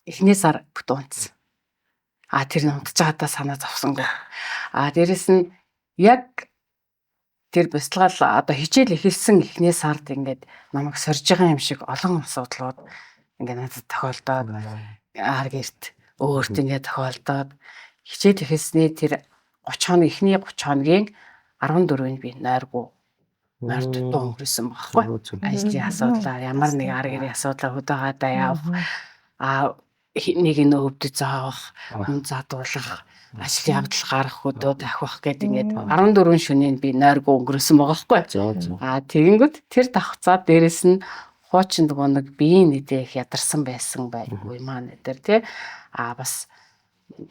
эхний сар бүт унтсан. Тэр нь унтж байгаадаа санаа зовсонгүй. Дээрэс нь яг тэр бясалгал одоо хичээл эхэлсэн эхний сард ингээд намайг сорж байгаа юм шиг олон асуудлууд ингээд надад тохиолдоод гэрт өөрт ингээд тохиолдоод хичээл эхэлсний тэр 30 хоног эхний 30 хоногийн 14-нд би нойргүй нойрд өнгөрсөн байхгүй. Ажлын асуудлаар ямар нэг ар гэрийн асуудлаар хөдөөгаадаа явах нэг нь өвдөж заавах, хүн задуулах, ажлын явдал гарах хөдөө давхих гэдэг ингээд 14 шөнийн би нойргүй өнгөрсөн байгаа байхгүй. Тэгэнгүүт тэр давхцаа дээрэс нь хуучин нэг биеийн нэдэх ядарсан байсан байггүй маань дээр тий. Бас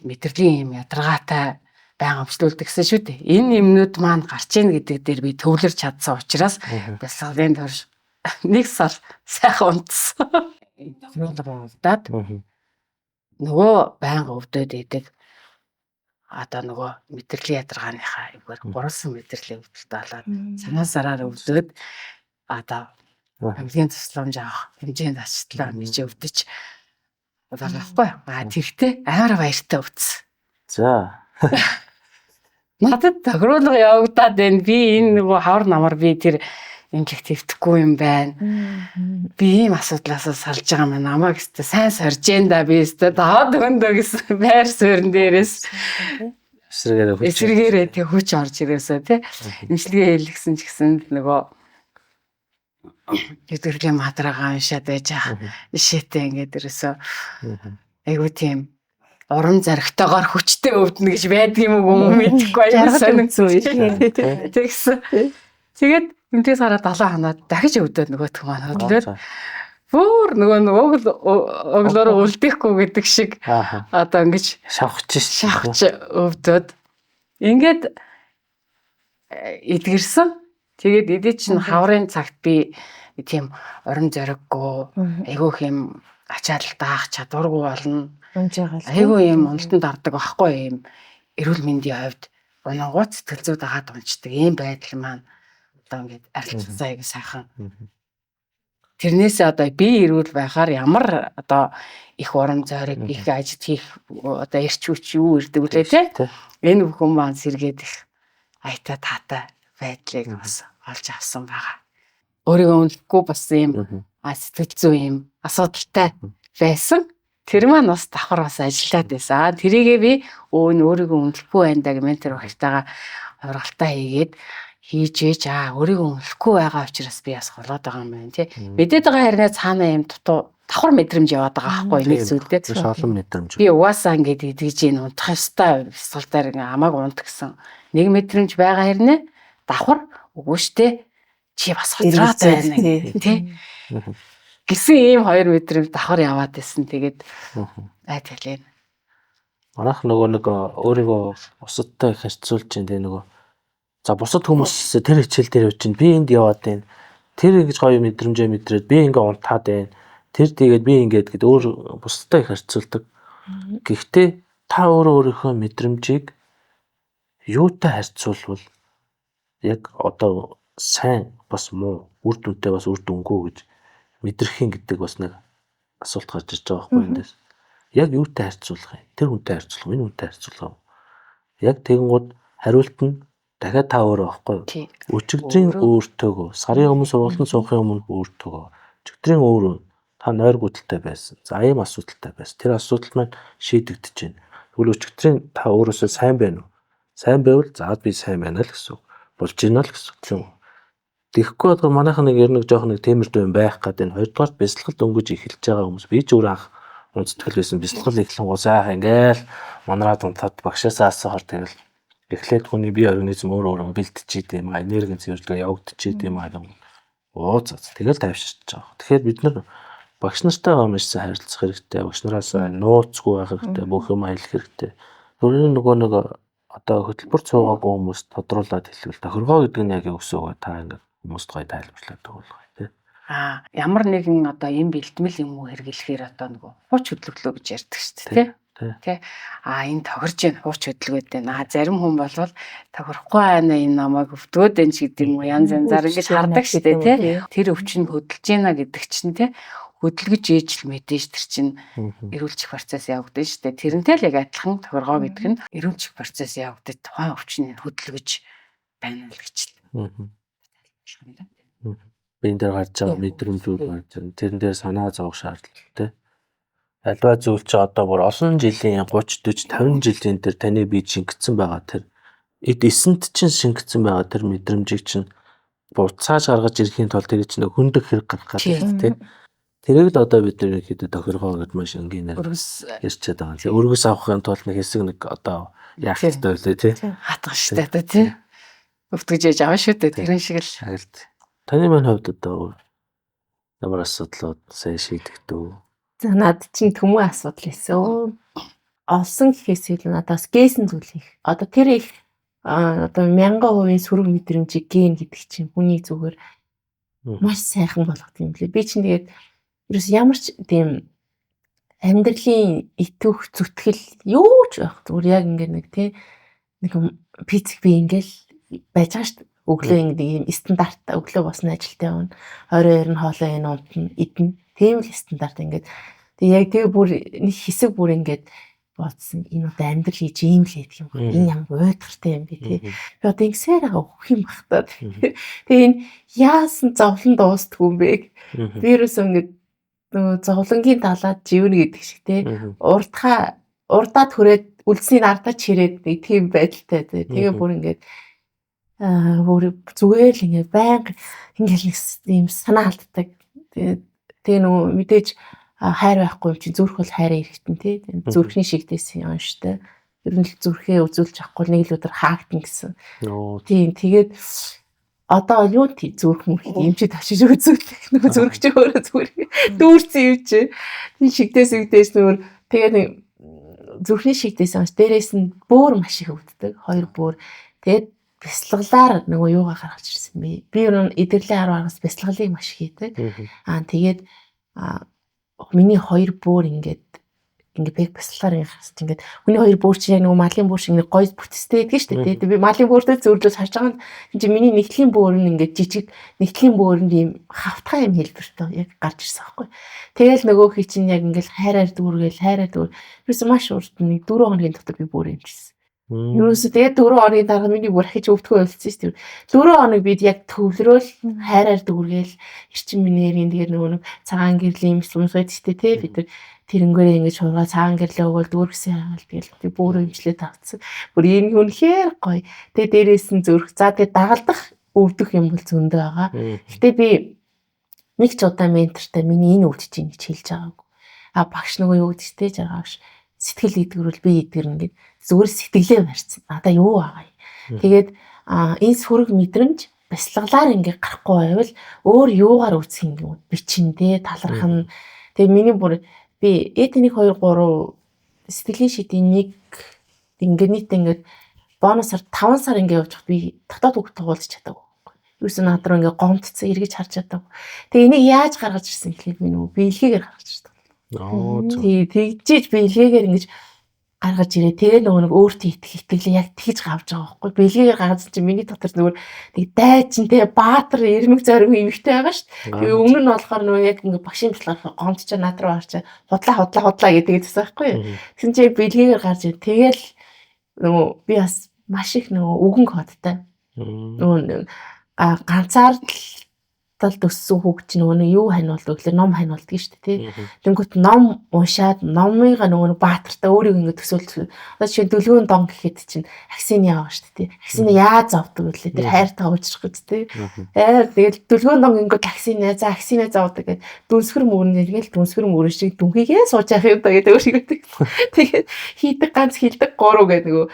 мэдрэлийн юм ядаргаатай байнга өвчлүүлдэг гэсэн шүү дээ. Энэ юмнууд маань гарч ийн гэдэг дээр би төвлөрч чадсан учраас бясалгалын турш нэг сар сайхан унтсан. Тохиолдоод нөгөө байнга өвдөд идэг одоо нөгөө мэдрэлийн ядаргааныхаа эвгээр гурван мэдрэлийн өвдөлт болоод санаа сараар өвдөд одоо хамгийн тусламж авах хэмжээнд ачлаа гэж өвдөж байгаа байхгүй. Тэгтээ амар баяртай өвдсөн. За. Надад тохируулга явагдаад байна. Би энэ нөгөө хавар намар би тэр эмгэгт хэвтэхгүй юм байна. Би ийм асуудлаас салж байгаа юм. Намайг өстө сайн сорж जैन да би өстө даваад өндөө гэсэн байр суурин дээрээс эсрэгээрээ тэг хүч орж ирээсэ тий. Имчилгээ хийлгсэн ч гэсэн нөгөө хэвтэрлийн матрагаа уншаад байж байгаа. Ишээтэй ингээд ерөөсөө айгуу тийм урам зоригтойгоор хүчтэй өвднө гэж байдаг юм уу мэдэхгүй байсан. Тэгсэн. Тэгээд эмтээс хараад 7 хоноод дахиж өвдөд нөгөөтгөө маань хөдлөөд бүр нөгөө өглөөрөө үлдээхгүй гэдэг шиг одоо ингэж шавхч өвдөд ингээд эдгэрсэн. Тэгээд эдээ чинь хаврын цагт би тийм орон зориггүй айгүй юм ачаал даах чадваргүй болно. Айгүй юм уналтанд ордог байхгүй юм. Эрүүл мэндийн хувьд гоногоо сэтгэл зүйд агаад унцдаг ийм байдал маань одоо ингээд арилжсан айгүй сайхан. Тэрнээсээ одоо би эрүүл байхаар ямар одоо их урам зориг, их ажил хийх одоо эрч хүч юу ирдэг үлээ те. Энэ бүхэн маань сэргээд их аятай таатай байдлыг бас олж авсан байгаа. Өөрийгөө үнэлэхгүй бас юм сэтгэл зүй юм асуудалтай байсан. Тэр маань бас давхар бас ажиллаад байсан. Тэрийгээ би өөрийгөө үнэлэхгүй байна да гэмээр тэр багтайгаа уралдаа хийгээд хийж өөрийгөө үнэлэхгүй байгаа учраас би бас болоод байгаа юм байна тий. Мэдээд байгаа хэрнээ цаана юм дутуу давхар мэдрэмж яваад байгаа байхгүй нэг зүйлдээ. Олон мэдрэмж. Би угаасаа ингээд идэж ийн унтах ёстой бясалгал дээр хамааг унт гэсэн нэг мэдрэмж байгаа хэрнээ давхар үгүй штэ чи бас хоцроод байна тий. Гэсэн ийм хоёр мэдрэмж давхар яваад байсан. Тэгээд тэлээ. Манайх нэг өөрийгөө бусадтай харьцуулж дээ нөгөө за бусад хүмүүс тэр хичээл дээр явж чинь би энд яваад байна. Тэр ингэж гоё мэдрэмжээ мэдрээд би ингээ унтаад байна. Тэр тэгээд би ингээд гээд өөр бусадтай харьцуулдаг. Гэхдээ та өөрийнхөө мэдрэмжийг юутай харьцуулбал яг одоо сайн бас муу үр дүнтэй бас үр дүнгүй гэж мэдрэхин гэдэг бас нэг асуулт гарч ирж байгаа байхгүй эндээс. Яг юутай харьцуулах юм? Тэр хүнтэй харьцуулах, энэ хүнтэй харьцуулах. Яг тэгэнгүүт хариулт нь дахиад та өөрөө байхгүй юу? Өчигдрийн өөртөөгөө, сарын өмнө сургалтанд суухын өмнө өөртөөгөө, өчигдрийн өөрөө та нойр гүтэлтэй байсан. За ийм асуудалтай байсан. Тэр асуудал маань шийдэгдэж байна. Тэгвэл өчигдрийн та өөрөөсөө сайн байна уу? Сайн байвал за би сайн байна л гэсэн. Болж байна л гэсэн. Тэгэхгүй одоо манайхан нэг ер нь жоох нэг темир дэм байх гэдэг. Хоёрдугаар бясалгалд өнгөж эхэлж байгаа хүмүүс. Би ч өөр анх үндэтгэл байсан. Бясалгал эхлэн гусайх ингээл манараад унтаад багшаасаа асуухаар тэгэл эхлээд хүний бие организм өөрөө бэлтжиж идэм аа энергийн цэвэрлэгээ явагдчих идэм аа юм. Тэгэл тайвширч байгаа. Тэгэхээр бид нар багш нартайгаа маш сайн харилцах хэрэгтэй. Багш нараас нууцгүй байх хэрэгтэй. Бүх юм аялах хэрэгтэй. Өөрөөр нөгөө нэг одоо хөтөлбөр цуугаагүй хүмүүс тодруулаад хэлвэл тохиргоо гэдэг нь яг юу гэсэн үг вэ? Та ингээд хүмүүст гоё тайлбарлаад өгөх тий. Ямар нэгэн одоо юм бэлтгэл юм уу хэрэглэхээр одоо нөгөө хууч хөдөлгөлөө гэж ярьдаг шүү дээ тий. Энэ тохирж байна хууч хөдөлгөөд байна. Зарим хүн болвол тохирохгүй байна энэ намайг өвдгөөд байна ч гэдэг юм уу янз янзаар ингэж хардаг шүү дээ тий. Тэр өвчин хөдөлж байна гэдэг чинь тий. Хөдөлгөж ээжл мэдээж тэр чинь эрүүлчих процесс явагдана шүү дээ. Тэрнтэй л яг адилхан тохиргоо гэдэг нь эрүүлчих процесс явагдаад тухайн өвчнийг хөдөлгөж байна л гэж. Биен дээр гарч байгаа мэдрэмжүүд гарч байна. Тэрэн дээр санаа зовох шаардлагатай. Альва зүйл чи одоо бүр олон жилийн 30 40 50 жилийн дээр таны бие шингэсэн байгаа тэр эсэнт чинь шингэсэн байгаа тэр мэдрэмжийг чинь буцааж гаргаж ирэхийн тулд тэр чинь хөндөх хэрэг гарах гэдэг тийм. Тэрийг л одоо бид нэр ихэд тохиргоо гэдээ маш энгийнээр ярьчаад байгаа. Тэгээ өргөс авахын тулд нэг хэсэг нэг одоо яах хэрэгтэй вэ тий? Хатгах штэ тий. Өвтгөж яж аваа шүү дээ. Тэрэн шиг л. Таны маань хувьд одоо ямар асуудлууд сайн шийдэгдв? За над чинь төмөө асуудал байсан. Олсон гэхээс илүү надаас гээсэн зүйл их. Одоо тэр их одоо 1000% сөрөг мэдрэмжийг гээн гэдэг чинь хүний зүгээр маш сайхан болгох юм лээ. Би чинь тэгээд ерөөс ямар ч тийм амьдралын итвэх зүтгэл юу ч байх. Зүгээр яг ингэ нэг тий нэг физик би ингээл байж байгаа шүү дээ. Өглөө ингэ ийм стандарт өглөө босны ажилтаа явна. 22 нь хоолоо энэ унтна, идэнэ. Тийм л стандарт ингээд. Тэгээ яг тэгээ бүр нэг хэсэг бүр ингээд бодсон. Энэ одоо амьдрал хийж ийм л гэдэг юм. Энэ ямар уйдгартай юм бэ тий. Би одоо ингэсээр байгаа өгөх юм бах та. Тэгээ энэ яасан зовлон дуустдаг юм бэ? Вирус ингээд зовлонгийн талаад живнэ гэдэг шиг тий. Урдаад хүрээд үлдсний ардаа чирээд нэг тийм байдалтай тий. Тэгээ бүр ингээд бүр зүгээр л ингээд байнга ингээд нэг юм санаа алддаг. Тэгээ нөгөө мэдээж хайр байхгүй юм чи зүрх бол хайраа ирэхтэн тий. Зүрхний шигдээс юм штэ. Ер нь л зүрхээ үзүүлж авахгүй нэг л өдөр хаагдана гэсэн. Тийм тэгээд одоо юу тий зүрх мөрхийг эмчид авчиж үзүүлдэг. Нөгөө зүрх чи өөрөө зүгээр дүүрсэн юм чи. Тийм шигдээс нөгөө тэгээд зүрхний шигдээс бас дээрээс нь бөөр маш их өвддөг. 2 бөөр. Тэгээд бясалгалаар нөгөө юугаа гаргаж ирсэн бэ? Би ер нь эдгэрлийн 10 агаас бясалгалыг маш хийдэг. Тэгээд миний 2 бөөр ингээд бэг бясалгаар гаргаж ингээд хүний 2 бөөр чинь яг нөгөө малын бөөр шиг ингээд гой бүтцтэй байдаг шүү дээ. Тэгээд би малын бөөртөө зөөрлөөс харж байгаа нь чинь миний нэгтлийн бөөр нь ингээд жижиг нэгтлийн бөөрөнд ийм хавтгай юм хэлбэртэй яг гарч ирсэн байхгүй. Тэгэл нөгөө хий чинь яг ингээд хайраар дүүргээл. Юусе маш урд нэг 4 хоногийн дотор би бөөр эмчилсэн. Юусе тэгээд 4 хоногийн дараа миний бүр ахиж өвдгөө болчихсон шүү дээ. 4 хоног бид яг төвлөрөөл хайраар дүүргээл эрчим минерийн тэгээд нөгөө цагаан гэрлийн юмсууд шүү дээ тий бид тэрнгээрээ ингэж шуурга цагаан гэрлээ өгөөл дүүргсэн хаал тэгэл бөөрөө имжлээ тавцсан. Бүр энэ үнэхээр гоё. Тэгээ дээрээс нь зүрх. За тэгээ дагалдах өвдөх юм бол зөндөө байгаа. Гэтэ би нэг ч удаа ментортай миний энэ өвдөж чинь гэж хэлж байгаагүй. Багш нөгөө юу гэдэг те жаргааш сэтгэл идгэрүүл би идгэр ингээд зүгээр сэтгэлээ барьсан. Надаа юу байгаа юм. Тэгээд энэ сүрэг мэдрэмж бясалгалаар ингээд гарахгүй байвал өөр юугаар үүсэх юм бичин те таларх нь. Тэгээ миний бүр би эт 1 2 3 сэтгэлийн шидийн 1 ингээд нийт ингээд бонусаар 5 сар ингээд явж би дотоод үг туулж чадаагүй. Юусэн надруу ингээд гомдцсан эргэж харж чадаагүй. Тэгээ энийг яаж гаргаж ирсэн гэхлээр би нөгөө биелгээгээр гаргаж ирсэн. Тэгжиж биелгээгээр ингэж гаргаж ирээ. Тэгээ нөгөө өөртөө итгэлээ яг тэгж гавж байгаа байхгүй. Биелгээгээр гаргаж чинь миний дотор нөгөө нэг дайчин те баатар эрмэг зориг эмхтэй байгаа шүү. Тэгээ өмнө нь болохоор нөгөө яг ингэ багшийн бичлэгээр гомдчаа над руу харчаа худлаа гэдэг гэсэн байхгүй. Тэгсэн чинь биелгээгээр гарч ирээ. Тэгэл нөгөө би бас маш их нөгөө үгэн кодтай. Нөгөө ганцаар төссөн хүүхд чинь нөгөө юу ханиулдаг гэхэлээ ном ханиулдаг шүү дээ тий. Тэнгүүт ном уншаад номыг нөгөө баатартаа өөрийг ингэ төсөөлдөг. Одоо жишээ дөлгөөн дон гэхэд чинь аксины яваа шүү дээ тий. Аксины яаж авдаг вэ? Тэр хайртаа уучрах гэж тий. Тэгэл дөлгөөн дон ингэ аксины заавдаг гэд дүнсгэр мөрөн нэргээл дүнсгэр мөрөн шиг дүнхийгээ сууж явах юм да гэдэг өөрийгөө. Тэгээд хийдэг ганц хилдэг 3 гэдэг нөгөө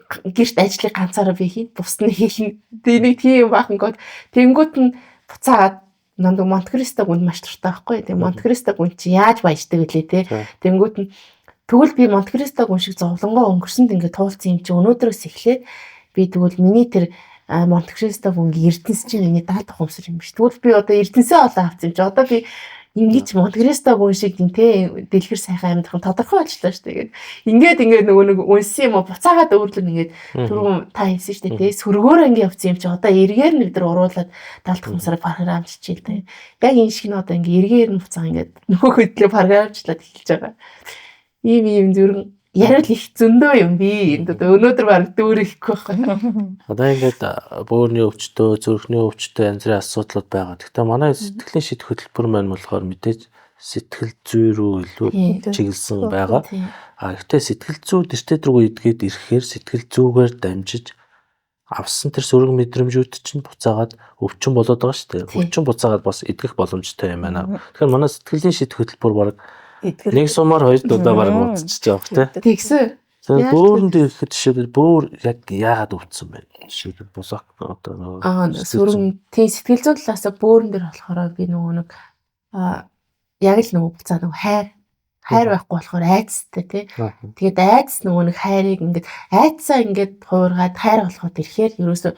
гэрт ажлыг ганцаараа би хийн бус нь хийх нэг тийм баахан гот тэнгуут нь буцаад нандаг Монте-Кристо гүнд маш дуртай байхгүй тийм Монте-Кристо гүн чи яаж баяждаг вүлээ те тэнгуут нь тэгвэл би Монте-Кристо гүн шиг зовлонгоо өнгөрсөнд ингээд туулсан юм чи өнөөдрөөс эхлээд би тэгвэл миний тэр Монте-Кристо гүнгийн эрдэнэс чинь миний даалт ухамсар юм биш тэгвэл би одоо эрдэнэсээ олоо авсан юм чи одоо би ингэж Монте-Кристо гүн шиг тийм те дэлгэр сайхан амьдрах тодорхой болчлаа шүү дээ. Ингээд нөгөө нэг үнсэн юм уу буцаагаад өөрлөн ингээд түрүүн та хэлсэн шүү дээ те сөргөөр ингээд явцсан юм чи одоо эргээр нэг дөр уруулаад даалт хамсараа програмчилж те. Яг энэ шиг нь одоо ингээд эргээр нь буцаа ингээд нөгөө хөдлөө програмчлаад эхэлж байгаа. Ийм зүрх ярил их зөндөө юм би өнөөдөр баг дүүрэхгүй байна. Одоо ингээд бөөрийн өвчтөө, зүрхний өвчтөө янз бүрийн асуудлууд байгаа. Гэхдээ манай сэтгэлийн шийдэх хөтөлбөр маань болохоор мэдээж сэтгэл зүй рүү илүү чиглэсэн байгаа. Гэхдээ сэтгэл зүй дэвтэр рүү идгээд ирэхээр сэтгэл зүйгээр дамжиж авсан тэр сөрөг мэдрэмжүүд чинь буцаагаад өвчин болоод байгаа шүү дээ. Өвчин буцаагаад бас идэх боломжтой юм байна. Тэгэхээр манай сэтгэлийн шийдэх хөтөлбөр баг нэг сумаар 2 удаа баг ууцчих жоох тий. Тэгсэн. Бөөрөнд ирэхэд жишээ бөөр яг яагаад өвдсөн бэ? Жишээ босок одоо нөгөө сөрөг тий сэтгэл зүйн талаас бөөрөн дээр болохоор би нөгөө нэг яг л нөгөө буцаа нөгөө хайр байхгүй болохоор айцтай тий. Тэгээд айц нөгөө нэг хайрыг ингээд айцаа ингээд хуургаад хайр болоход ирэхээр ерөөсөө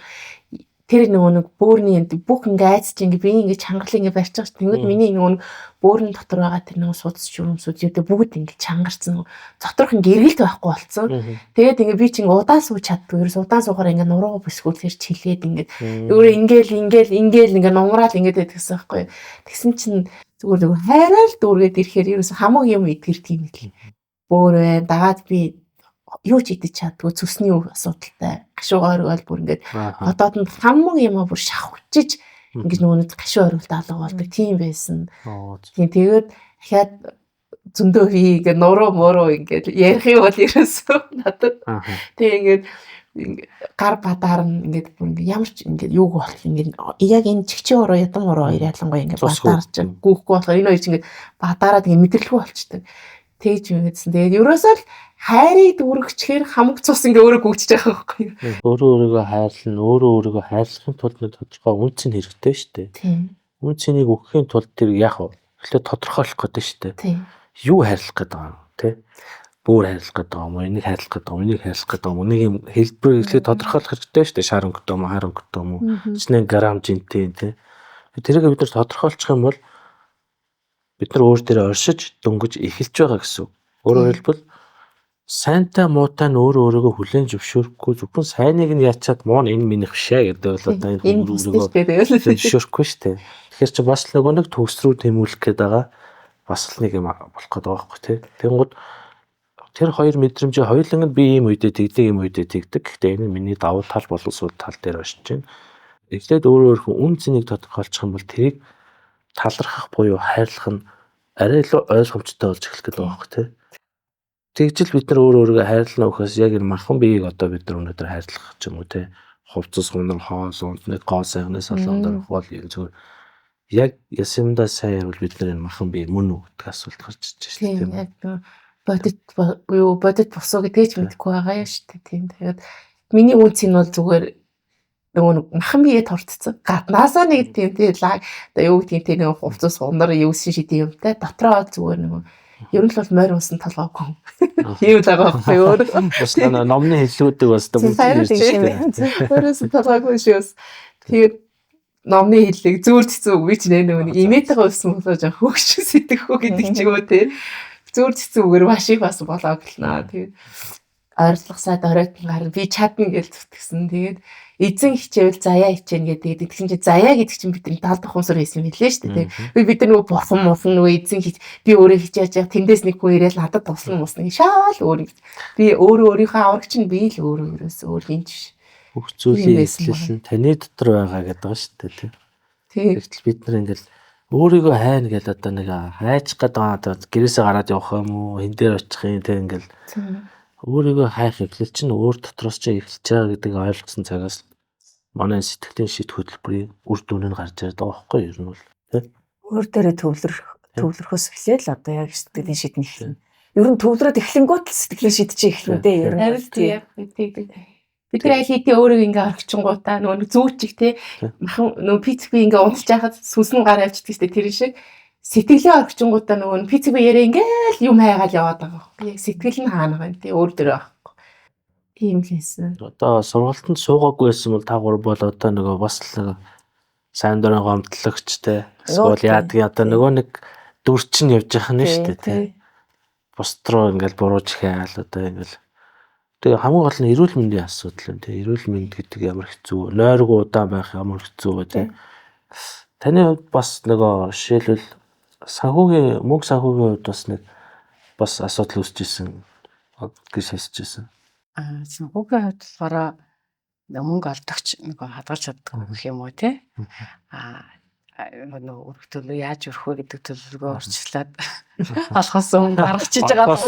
тэр нөгөө нэг бөөрийн бүх ингээд айц чинь ингээд би ингээд чангалыг ингээд барьж байгаа шүү. Тэгвэл миний нөгөө бөөрийн дотор байгаа тэр нөгөө судас жирэмсүүд юу бүгд ингээд чангарсан. Доторх ингээд эргэлт байхгүй болсон. Тэгээд ингээд би чинь удаан сууж чаддгүй. Ерөөс удаан суухаар ингээд нуруу бисгүүлэхээр чилээд ингээд өөрөө ингээл ингээд нумраал ингээд байдгсан байхгүй. Тэгсэн чинь зүгээр нөгөө хайраар дүүргээд ирэхээр ерөөс хамаг юм идгэрт юм л. Бөөрөө дагаад би юу ч идэж чаддгүй цөсний асуудалтай гашуугаар бол бүр ингээд одоод нь хамаг юм бүр шавхчиж ингээд нөгөө гашуу орилт алга болдог тийм байсан. Тийм тэгээд дахиад зөндөө хий ингээд нуруу муруу ингээд ярих юм бол ерөөсөө надад тийм ингээд гар бадаар нь ингээд бүр ингээд ямар ч ингээд юуг болох ингээд яг энэ чигчээ уруу ядан уруу хоёр ялангуяа ингээд бадаарч гүүхгүй болохоор энэ хоёр чинь ингээд бадаараа тэгээд мэдрэлгүй болчтой. Тэгж юм гэдсэн. Тэгээд ерөөсөө л хайрыг дүүргэчихээр хамаг цус ингээ өөрөө гүйчих байгаа байхгүй юу? Өөрийгөө хайрлан, өөрийгөө хайрлахын тулд нэг тодорхой үнц нь хэрэгтэй шүү дээ. Тийм. Үнцнийг өгөхийн тулд тэр яах вэ? Эхлээд тодорхойлох гэдэг шүү дээ. Тийм. Юу хайрлах гэдэг юм тий? Бүр хайрлах гэдэг юм уу? Энийг хайрлах гэдэг юм уу? Энийг хайрлах гэдэг юм уу? Нэг юм хэлбэрийг эхлээд тодорхойлох хэрэгтэй шүү дээ. Шар өнгөтэй юм уу? Хар өнгөтэй юм уу? Чиний грамм жинтэй тий? Тэрийг бид нар тодорхойлчих юм бол бид нар өөр дээрээ оршиж дөнгөж эхэлж байгаа гэсэн. Өөрөөр хэлбэл сайнтай муутай нь өөрийгөө хүлээн зөвшөөрөхгүй зөвхөн сайныг нь ячаад муу нь энэ минийх бишээ гэдэг бол одоо энэ өөрийгөө зөвшөөрөхгүй шүү дээ. Тэгэхээр чи бас нөгөө нэг төгс рүү тэмүүлэх гээд байгаа бас л нэг юм болох гээд байгаа байхгүй тий. Тэнгүүд тэр хоёр мэдрэмжээ хоёуланг нь би ийм үедээ тэгдэг ийм үедээ тэгдэг. Гэхдээ энэ нь миний давуу тал болон сул тал дээр очиж байна. Эхлээд өөрөөр үн цэнийг тодорхойлчих юм бол тэрийг талархах буюу хайрлах нь арай илүү ойлгомжтой болж эхлэх гээд байгаа байхгүй тий. Тэгжил бид нар өөрийгөө хайрлана ухаас яг энэ мархан биеийг одоо бид нар өнөөдөр хайрлах ч юм уу те хувцас гунар хоол унд нэг гоо сайхнаас олондар бол юм зүгээр яг ясамдаа сайн ярил бид нар энэ мархан бие мөн үү гэдэг асуулт гарч ирж байна тийм яг бодит босоо гэдгийг ч мэдэхгүй байгаа юм шүү дээ. Тийм тэгээд миний үнц нь бол зүгээр нөгөө махан биеэ торцсон. Гаднаасаа нэг тийм лаг одоо юу гэдэг тийм нэг хувцас гунар юусэн шидэм юмтай дотроо зүгээр нөгөө ер нь бол морь усан толгойгүй. Юу л байгаа байхгүй юу? бас номны хэллүүдийг бас бүгд ярьж байна. Морь усан толгойгүй шээс. Тэгээд номны хэллийг зүүр цэцүү үгүй ч нэг имээтэйгээ усан болоо жаа хөөгч сэтгэхгүй гэдэг ч юм уу те. Зүүр цэцүүгээр маш их бас болоо гэлнаа. Тэгээд ойрлох сайд оройтон гар би чадна гэж зүтгэсэн. Тэгээд эзэн хичээвэл заяа хичээнэ гэдэг. Тэгсэн чинь заяа гэдэг чинь бидний тал тухамсар хийсэн юм хэлээ шүү дээ. Бид нар нөгөө бурхан мусан нөгөө эзэн би өөрөө хичээж байгаа тэндээс нэг хүн ирээл надад туслан мусна. Шаал өөр би өөрийнхөө аврагч нь би л өөрөөс өөр хинч биш. Бүх зүйлийн эслэл нь таны дотор байгаа гэдэг ба шүү дээ тий. Тэгтэл бид нар ингээл өөрийгөө хайна гэдэг одоо нэг хайчих гэдэг гэрээсээ гараад явах юм уу хэн дээр очих юм тий ингээл өөрийгөө хайх эхлэл чинь өөр дотроос ч эхэлж байгаа гэдэг ойлгосон цагаас манай сэтгэлийн шийд хөтөлбөрийн үр дүн нь гарч ирээд байгаа байхгүй юу ер нь бол тий. Өөр дээрээ төвлөрөхөөс эхлээл одоо яг сэтгэлийн шийд нь эхэлнэ. Ер нь төвлөрөөд эхлэнгүүт л сэтгэлийн шийд чинь эхэлнэ дээ ер нь. Бид нар хийдээ өөрийгөө ингээ орхичингуудаа нөгөө зүүчих тий махан нөгөө пицц би ингээ унтж байхад сүнсэн гар авчдаг штэ тэр шиг сэтгэлээ орхичингуудаа нөгөө пицц би ярэ ингээл юм хайгаал яваад байгаа. Яг сэтгэл нь хаана байна тий өөр дөрөө байхгүй. Тийм л хэлсэн. Одоо сургалтанд суугаагүй байсан бол та гур бол одоо нөгөө бас л сайн дурын гомдлогч те эсвэл яадаг одоо нөгөө нэг дүр чинь явж байгаа нь шүү дээ тий. Бус руу ингээл бурууж хаал одоо ингээл тэгээ хамгийн гол нь эрүүл мэндийн асуудал юм тий. Эрүүл мэнд гэдэг ямар хэцүү, нойргүй удаан байх ямар хэцүү вэ тий. Таны хувьд бас нөгөө жишээлбэл мөнгө санхүүгийн хувьд бас нэг бас асуудал үүсэж исэн гэж хэлж байсан. Санхүүгийн хувьд болохоор мөнгө олдогч нөгөө хадгалж чаддаг гэх юм уу тий. Нөгөө өрх төлөө яаж өрөх вэ гэдэг төлөвлөгөө орчлаад алхас өмнө гаргачихж байгаа.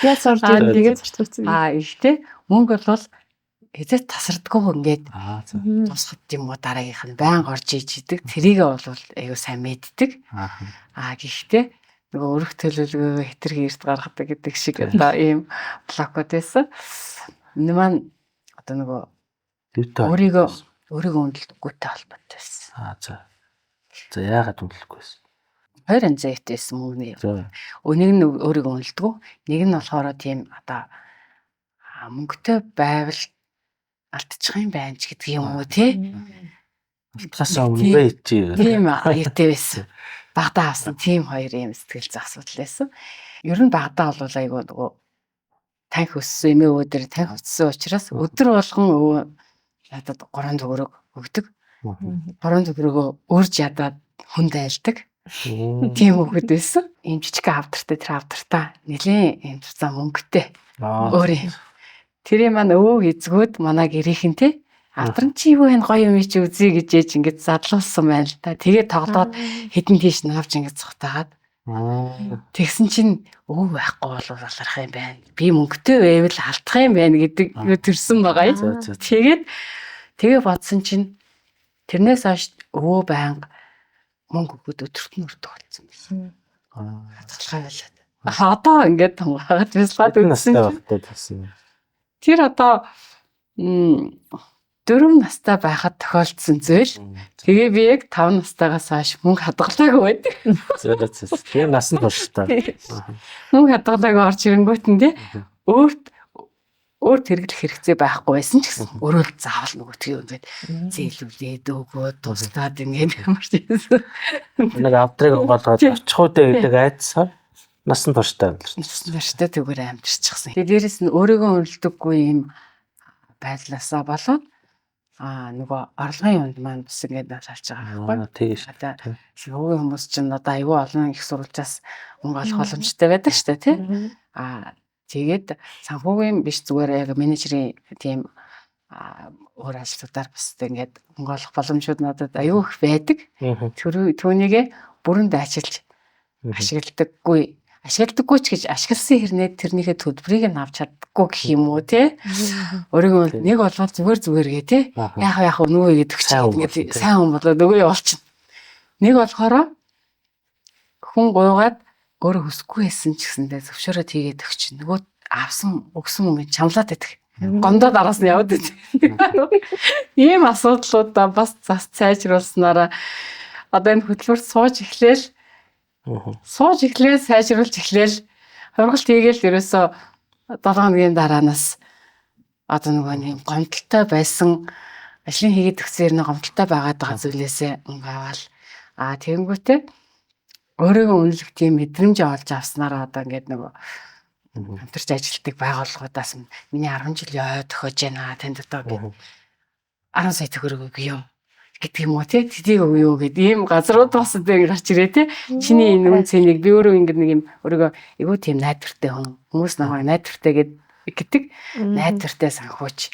Яаж орж ирээд ч туцсан. Ихтэй мөнгө бол хэзээ тасардгүй ингээд тусахд юм уу дараагийнх нь байнга орж иж идэг. Тэрийгээ бол аюу сайн мэддэг. Гэхдээ нөгөө өрх төлөвлөгөө хэтэрхий эрт гаргадаг гэдэг шиг одоо ийм блокод байсан. Энэ маань одоо нөгөө өөрийгөө үнэлдэггүйтэй холбоотой байсан. За яагаад үнэлэхгүй байсан? Хоёр анзаартай байсан мөнгөний. Өнийг нь өөрийгөө үнэлдэг. Нэг нь болохоор тийм одоо мөнгөтэй байвал алдчих юм байна ч гэдэг юм уу тий. Тасаа үнэвээ ичээ. Тийм аяатай байсан. Багтаа авсан тийм хоёр юм сэтгэл зүйн асуудал байсан. Ер нь багтаа бол айгүй нөгөө танх өссөн эмээ өвөө дээр танх өссөн учраас өдөр болгон өвөө ядад 3 төгрөг өгдөг. 3 төгрөгөө урьж ядаад хүнд айлдаг. Тийм хөхөд байсан. Ийм жижиг авдартай тэр авдартаа нэлээд ийм цуцаа мөнгөтэй. Өөрөө. Тэрийг маань өвөө эзгүүд манай гэрийнхэн те авдран чи юу энэ гоё юм чи үзье гэж ээж ингэж задлуулсан байна л та. Тэгээ тоглоод хэдэн тийш навч ингэж цухтаагаад. Тэгсэн чинь өвөө байхгүй бол аларах юм байна. Би мөнгөтэй байвал алдах юм байна гэдэг төрсөн байгаа юм. Тэгээ бодсон чинь тэрнээс хойш өвөө байнга мөнгө өгөөд өдөрт нь өртөг болсон байсан. Хатгалгаа байлаад. Одоо ингээд тунгаад бясалгаад настай үзсэн. багтаа тэгсэн. Тэр одоо 4 настай байхад тохиолдсон зүйл. Тэгээ би яг 5 настайгаас хойш мөнгө хадгалаагүй байдаг. Зөв. Тэр насан турштай. Мөнгө хадгалаагүй орж ирэнгүүт нь тий өөр тэрглэх хэрэгцээ байхгүй байсан ч гэсэн өөрөө л заавал нөгөөтгий ингээд зээлүүлээд өгөөд туслаад ингээд ямар ч юм. Нэг авдрыг голгоод очих үдэ гэдэг айдсаар насан турштай амьдэрсэн. Насан турштай зүгээр амьдэрчихсэн. Тэгээ дээрэс нь өөрийгөө үнэлдэггүй юм байдлаасаа болоод нөгөө орлогын юунд маань бас ингээд шалж байгаа байхгүй. Тэгээ шүү. Одоо шүүгийн хүмүүс чинь одоо аюу олон их сурвалжаас мөнгө олох боломжтой байдаг шүү дээ тий. Тэгээд санхүүгийн биш зүгээр яг менежерийн тийм өөр ажлуудаар бас ингээд мөнгө олох боломжууд надад аюу их байдаг. Түүнийгээ бүрэнд ашигладаггүй ч гэж ашигласан хэрнээ тэрнийхээ төлбөрийг нь авч чаддаггүй гэх юм уу тий. Өөрийгөө нэг болоод зүгээр гээ тий. Яг нөгөө игээд өгч ингээд сайн хүн болоод нөгөө явуулчихна. Нэг болохоро хүн гуйгаад өөрөө хүсэхгүй байсан ч гэсэндээ зөвшөөрөд хийгээд өгч нөгөө авсан өгсөн мөнгө чамлаад байдаг. Гомдоо дараас нь яваад байдаг. Ийм асуудлуудаа бас зас сайжруулснараа одоо энэ хөтөлбөрт сууж эхлээл сайжруулж эхлээл хорголт хийгээл ерөөсөө 7 хоногийн дараанаас одоо нөгөө нэг гомдолтой байсан ажлын хийгээд өгсөн нэг гомдолтой байгаа зүйлээсээ мөнгө аваад тэгэнгүүтээ өөрийгөө үнэлэх тийм мэдрэмж олж авснараа одоо ингээд нөгөө хамтарч ажилладаг байгууллагуудаас миний 10 жилийн ой тохиож байна танд одоо 10 сая төгрөг өгье гэдэг юм уу тий тэдийг өгье гэдэг ийм газрууд бас одоо гарч ирээ тий чиний энэ үн цэнийг би өөрөө ингээд нэг юм өөрийгөө айгуу тийм найдвартай хүмүүс намайг найдвартай гэдэг найдвартай санхүүч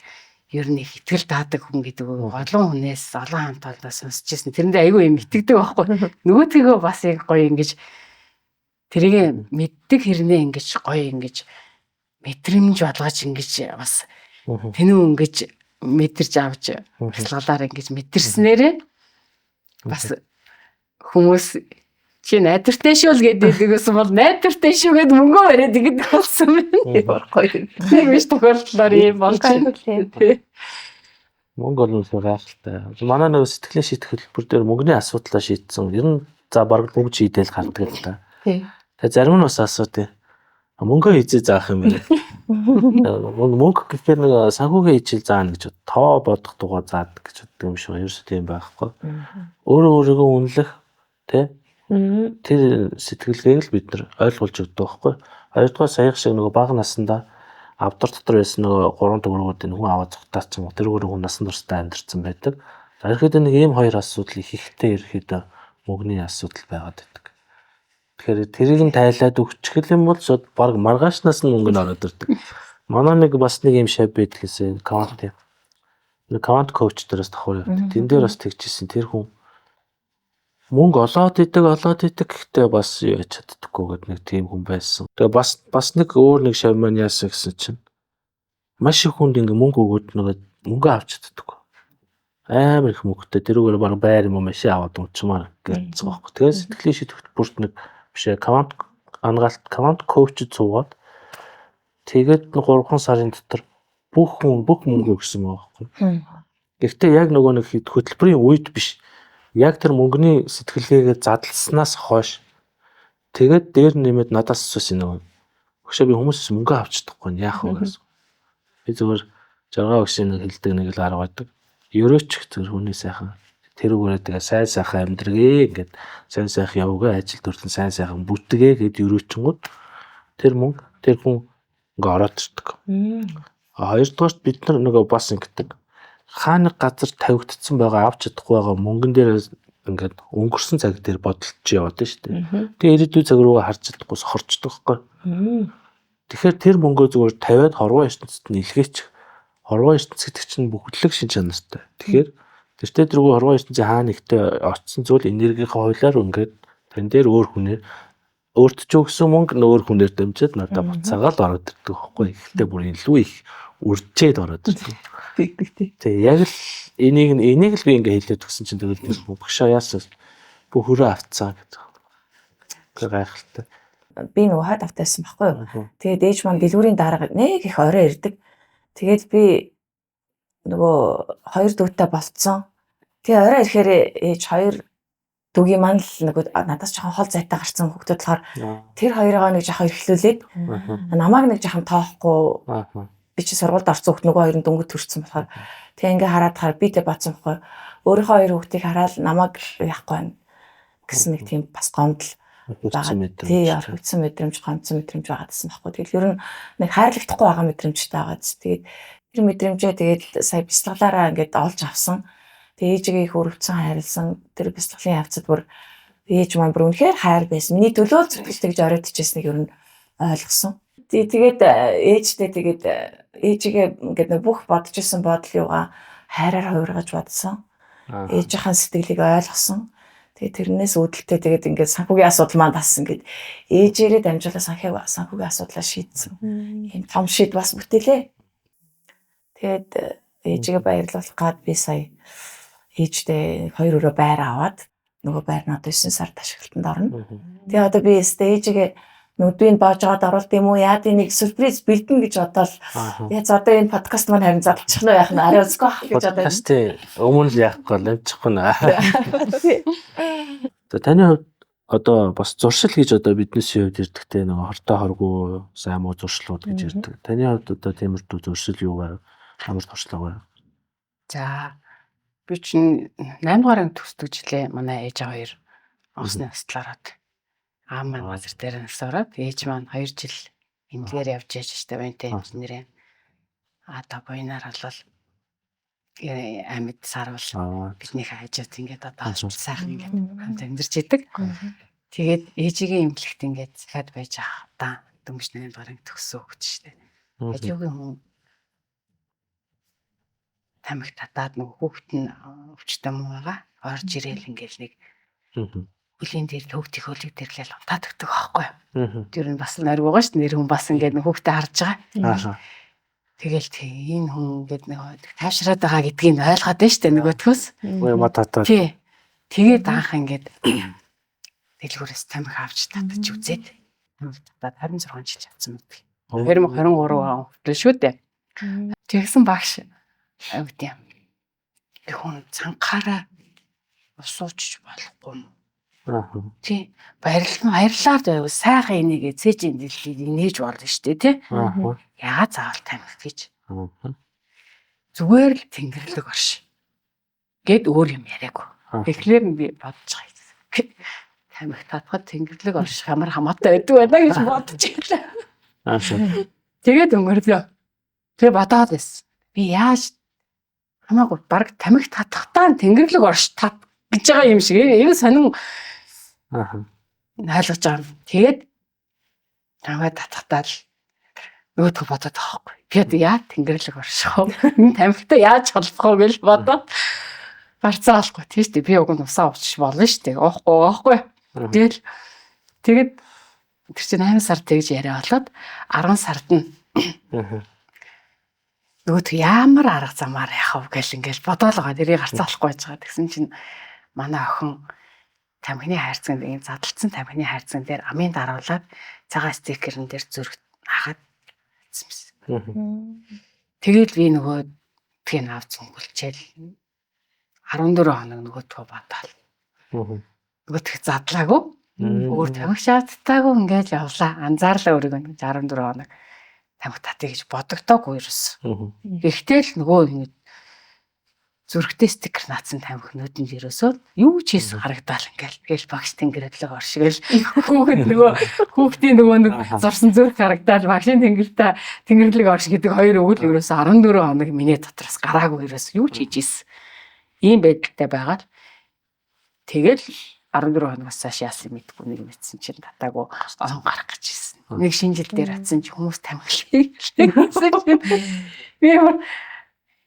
ер нь итгэл таадаг хүн гэдэг олон хүнээс олон хамт олноос сонсч ирсэн тэрэндээ айгуу юм итгэдэг байхгүй нөгөөдгөө бас яг гоё ингэж тэрийг мэддэг хэрнээ ингэж гоё ингэж мэдрэмж болгож ингэж бас тэнүү ингэж мэдэрч авч баталгаалаар ингэж мэдэрснээрээ бас хүмүүс чи найдвартай шүү л гэдэг байсан бол найдвартай шүү гэд мөнгө өрөөд гэдэг болсон байна. Гоё. Нэг биш тохиолдлоор юм болж байна. Мөнгө олно л гайхалтай. Манай нэг сэтгэлийн шийдэх хөтөлбөр дээр мөнгөний асуудлаа шийдсэн. Ер нь за баг бүгд шийдээл гардаг л та. Тэгээ зарим нь бас асуудаг. Мөнгөө хийжээ заах юм байна. Мөнгө гэхээр нэг санхүүгээ хийжэл заана гэж тоо бодох дугаар заадаг гэж боддог юм шиг. Ерөөсөө тийм байхгүй. Өөрийгөө үнэлэх тий тэр сэтгэлгээг л бид нар ойлгуулж өгдөг байхгүй. Хоёрдугаар саяхан шиг нөгөө бага наснда авдар дотор байсан нөгөө 3 төгрөгүүдийн хүн аваад зогтаацсан. Тэр өөрөө хүн насан туршдаа амьдэрсэн байдаг. За ихэд нэг ийм хоёр асуудлыг хийхдээ ирэхэд мөнгөний асуудал байгаад байдаг. Тэгэхээр тэрийг нь тайлаад өгчих юм бол шууд баг маргаашнаас нь мөнгө нь ороод ирдэг. Манай нэг бас нэг юм шав байдгээс квант юм. Нэг квант коуч дээрээс давхар явдаг. Тэн дээр бас тэгчихсэн тэр хүн мөнгө олоод идэг гэхдээ бас яаж чаддаггүй гэдэг нэг тийм хүн байсан. Тэгээ бас нэг өөр нэг шав маань яасан гэсэн чинь маш их хүнд ингээ мөнгө өгөөд мөнгө авч чаддаггүй. Амар их мөнгөтэй тэрүүгээр баг байр юм машин аваад унчмаар гэсэн байхгүй. Тэгээ сэтгэлийн шийдвэрт бүрт нэг бишээ квант коуч цугаад тэгээд 3 сарын дотор бүх мөнгө өгсөн байхгүй. Гэхдээ яг нөгөө нэг хөтөлбөрийн үед биш. Яг тэр мөнгөний сэтгэлгээгээ задлснаас хойш тэгээд дээр нэмээд надаас асуусан нөгөө. Өгшөө би хүмүүсээс мөнгө авч чадахгүй яах вэ гэсэн. Би зөвхөн жаргаа өгшийн нэг хэлдэг нэг л арга байдаг. Ерөөч зөв хүний сайхан тэрүүгээрээ тэгээ сайн амьдргээ ингээд сайн явгаа ажил төртөн сайн бүтгээ гэд ерөөчнгүүд тэр мөнгө тэр хүн ингээ ороод ирдэг. Хоёрдугаарт бид нар нөгөө бас ингэдэг. Хааны газар тавигдсан байгаа авч чадахгүй байгаа мөнгөн дээр ингээд өнгөрсөн цаг дээр бодолж яваад шүү дээ. Тэгээ ирээдүйн цаг руугаа харж чадахгүй хорчдог байхгүй. Тэгэхээр тэр мөнгөө зүгээр тавиад хорвоо ертөнцид нь илгээчих. Хорвоо ертөнц гэдэг чинь бүхэлдээ шин чанартай. Тэгэхээр тэртээ тэргүй хорвоо ертөнцийн хаана ихтэй очсон зүйл энергийн хуулиар ингээд тань дээр өөр хүнээр өөрт ч өгсөн мөнгө өөр хүнээр дамжаад надад буцаагаал ороод ирдэг байхгүй. Ихтэй бүр илүү их үржээд ороод ирдэг. Тэгээ яг л энийг л би ингээ хэлээд өгсөн чинь тэгэл багшаа яасан бүх хөрөө авцсан гэдэг. Гайхалтай. би нөгөө хойд автайсан байхгүй юу. Тэгээд ээж маань дэлгүүрийн дарга нэг их орой ирдэг. Тэгээд би нөгөө 2 дүүтэй болцсон. Тэгээ орой ирэхээр ээж 2 дүүгийн маань л нөгөө надаас жоохон хол зайтай гарсан хүүхдүүд болохоор тэр хоёроо нэг жоохон эрхлүүлээд намайг нэг жоохон тоохгүй би чи сургуульд орсон хүүхд нөгөө хоёрын дөнгөж төрсэн болохоор тэгээ ингээ хараад хаар би тэ бацсан байхгүй. Өөрийнхөө 2 хүүхдийг хараад намайг яахгүй байна гэсэн нэг тийм бас гомдол тий орхигдсан мэдрэмж гомдсон мэдрэмж байгаа гэсэн байхгүй. Тэгэл ер нь нэг хайрлагдахгүй байгаа мэдрэмжтэй байгаа. Тэгээд тэр мэдрэмжээ тэгээд сая бяцлаглаараа ингээд олж авсан. Тэгээ ээжигээ их өрөвцөн хайрлсан. Тэр бяцлаглын явцад бүр ээж маань бүр үнэхээр хайр байсан. Миний төлөө зүтгэлтэй гэж оройтчихснийг ер нь ойлгосон. Тэгээд ээжтэй тэгээд ээжигээ ингээд нэг бүх бодож исэн бодол юугаа хайраар хувиргаж бодсон. Ээжийнхээ сэтгэлийг ойлгосон. Тэгээд тэрнээс үүдэлтэй тэгээд ингээд санхүүгийн асуудал маань бас ингээд ээжээрээ дамжуулаад санхүүгийн асуудлаа шийдсэн. Ийм том шийд бас бүтээлээ. Тэгээд ээжигээ баярлуулах гад би сая ээжтэй 2 өрөө байр аваад нөгөө байр нь одоо 9 сард ашиглалтанд орно. Тэгээ одоо би ээжигээ нүдвийг боожгаад оруулд юм уу яа тийм нэг сюрприз бэлдэн гэж бодоод яа за одоо энэ подкаст маань харин задлчих нь яах нь арай өсгөө ах гэж одоо подкастын өмнө л яахгүй лавчихгүй наа. Таны хувьд одоо бас зуршил гэж одоо биднээс хувьд ирдэгтэй нэг хортой хоргүй сайн муу зуршлууд гэж ирдэг. Таны хувьд одоо тиймэрхүү зуршил юу вэ? Ямар туршлага вэ? За би чинь 8 дугаар анги төгсдөг жилээ манай ээж хоёр осны наслаараад маань газар дээр насаараад ээж маань 2 жил эмнэлгээр явж яж штэ баянтай инженерээ. Одоо буйнаар болвол амьд сарвал бидний хажууд ингээд одоо сайхан ингээд хамт амьдарч идэг. Тэгээд ээжигийн эмнэлэгт ингээд захиад байж ахтаа дөнгөж 8 дугаар анги төгсөө гэж штэ. Хажуугийн хүн тамхи татаад нөгөө хүүхэд нь өвчтөй муу байгаа. Орж ирээл ингээд нэг хүлийн дээр төвтих хөлөг дэрлэл унтаад өгдөг аахгүй юу. Тэр нь бас нойр байгаа шүү дээ. Нэр хүн бас ингээд хүүхдээ харж байгаа. Тэгэл энэ хүн ингээд нэг тайвшраад байгаа гэдгийг ойлгоод байна шүү дээ нөгөөдхөөс. Ма татаа. Тий. Тэгээд анх ингээд дэлгүүрээс тамхи авч татаж үзээд татаад 26 жил чадсан мэт. 2023 он хүртэл шүү дээ. Тэгсэн багш авд юм. Хүн цанхаараа усууч болохгүй. Тий. Баярлалаар байвал сайхан энийг цээжин дэлхийг нээж болно шүү дээ тий. Яагаад заавал тамхи гэж. Зүгээр л тэнгэрлэг орш. Гэт өөр юм яриаггүй. Тэгэхээр би бодож байгаа. Тамхи татхад тэнгэрлэг орш хамар хамаатай байдаг байна гэж бодож ирлээ. Тэгээд өнгөрлөө. Тэгээ бодоод байсан. Би яаж хамаагүй баг тамхи татхтаа тэнгэрлэг орш тат гэж байгаа юм шиг. Энэ сонин ойлгож байгаа юм. Тэгээд тамхи татхтаа л нөгөөдгөө бодоод байгаа байхгүй. Тэгээд яа тэнгэрлэг орших вэ? Энэ тамхитай яаж холбох вэ гэж бодоод барцаалахгүй тийм шүү дээ. Би уг нь усаа уучих болно шүү дээ. Уухгүй. Тэгээд тэр чинь 8 сард тэгж яриа болоод 10 сард нь нөгөөдгөө ямар арга замаар яхав гэл ингээл бодоолгоо тэрийг гарцаалахгүй байж байгаа. Тэгсэн чинь манай охин тамхины хайрцаг энэ задлцсан тамхины хайрцаг дээр амын даруулаад цагаан стикерэн дээр зүрх хахад тэгэл би нөгөө тгий авц хөнгөлчээл 14 хоног нөгөөдгөө батал. Нөгөөдгөө задлаагүй. Өөр тамхи шаардтайгүй ингээд явлаа. Анзаарлаа өөрийгөө 14 хоног тамхи татъя гэж бодогдоогүй ерөөс. Гэхдээ л нөгөө зүрхтэй стикер наацсан тамхинууд нь ерөөсөө юу ч хийсэн харагдаал ингээл тэгэл багш тэнгэрлэг оршигэл хүүхдийн нөгөө нэг зурсан зүрх харагдаал багшийн тэнгэрлэг орш гэдэг хоёр өгөл ерөөсөө 14 хоног миний дотроос гараагүй ерөөсөө юу ч хийж ийсэн. Ийм байдалтай байгаа. Тэгэл 14 хоногоос цааш яасан мэдгүй нэг мэдсэн чинь татаагүй он гарах гэж ийсэн. Нэг шинэ жил дээр атсан чи хүмүүс тамхилыг гэсэн чинь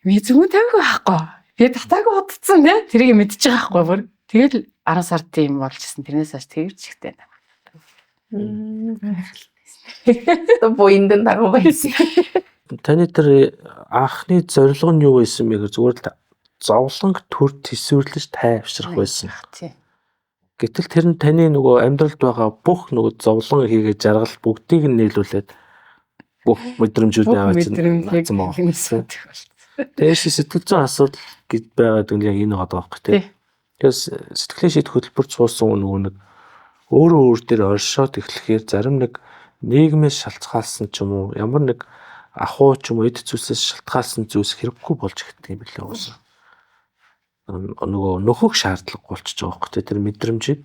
би зөвхөн тамхи байхгүй. Би татаагүй бодцсон нэ. Тэрийг мэдчихэж байгаа байхгүй бүр. Тэгэл 10 сард тийм болчихсон. Тэрнээс хойш тэгэрч ихтэй. Боиндэн дагуу байсан. Таны тэр анхны зорилго нь юу байсан бэ? Зүгээр л зовлонг төр төсвөрлөж тайвшрах байсан. Тийм. Гэтэл тэр нь таны нөгөө амьдралд байгаа бүх нөгөө зовлон хийгээ жаргал бүгдийг нь нийлүүлээд бүх мэдрэмжүүд аваад мэдрэмжийг чинь Тэгээс сэтгэл зүйн асуудал гэж байгаад үл яг энэ байгаа байхгүй тийм. Тэгээс сэтгэлийн шийдэх хөтөлбөр цуусан нөгөө нэг өөрөө өөр дээр оршоод эхлэхээр зарим нэг нийгмээс шалтгаалсан ч юм уу ямар нэг ахуй ч юм уу эд зүйлсээс шалтгаалсан зүйлс хэрэггүй болж эхэлдэг юм билээ уусаа. Нөгөө нөхөх шаардлага болчихж байгаа байхгүй тэр мэдрэмжийг.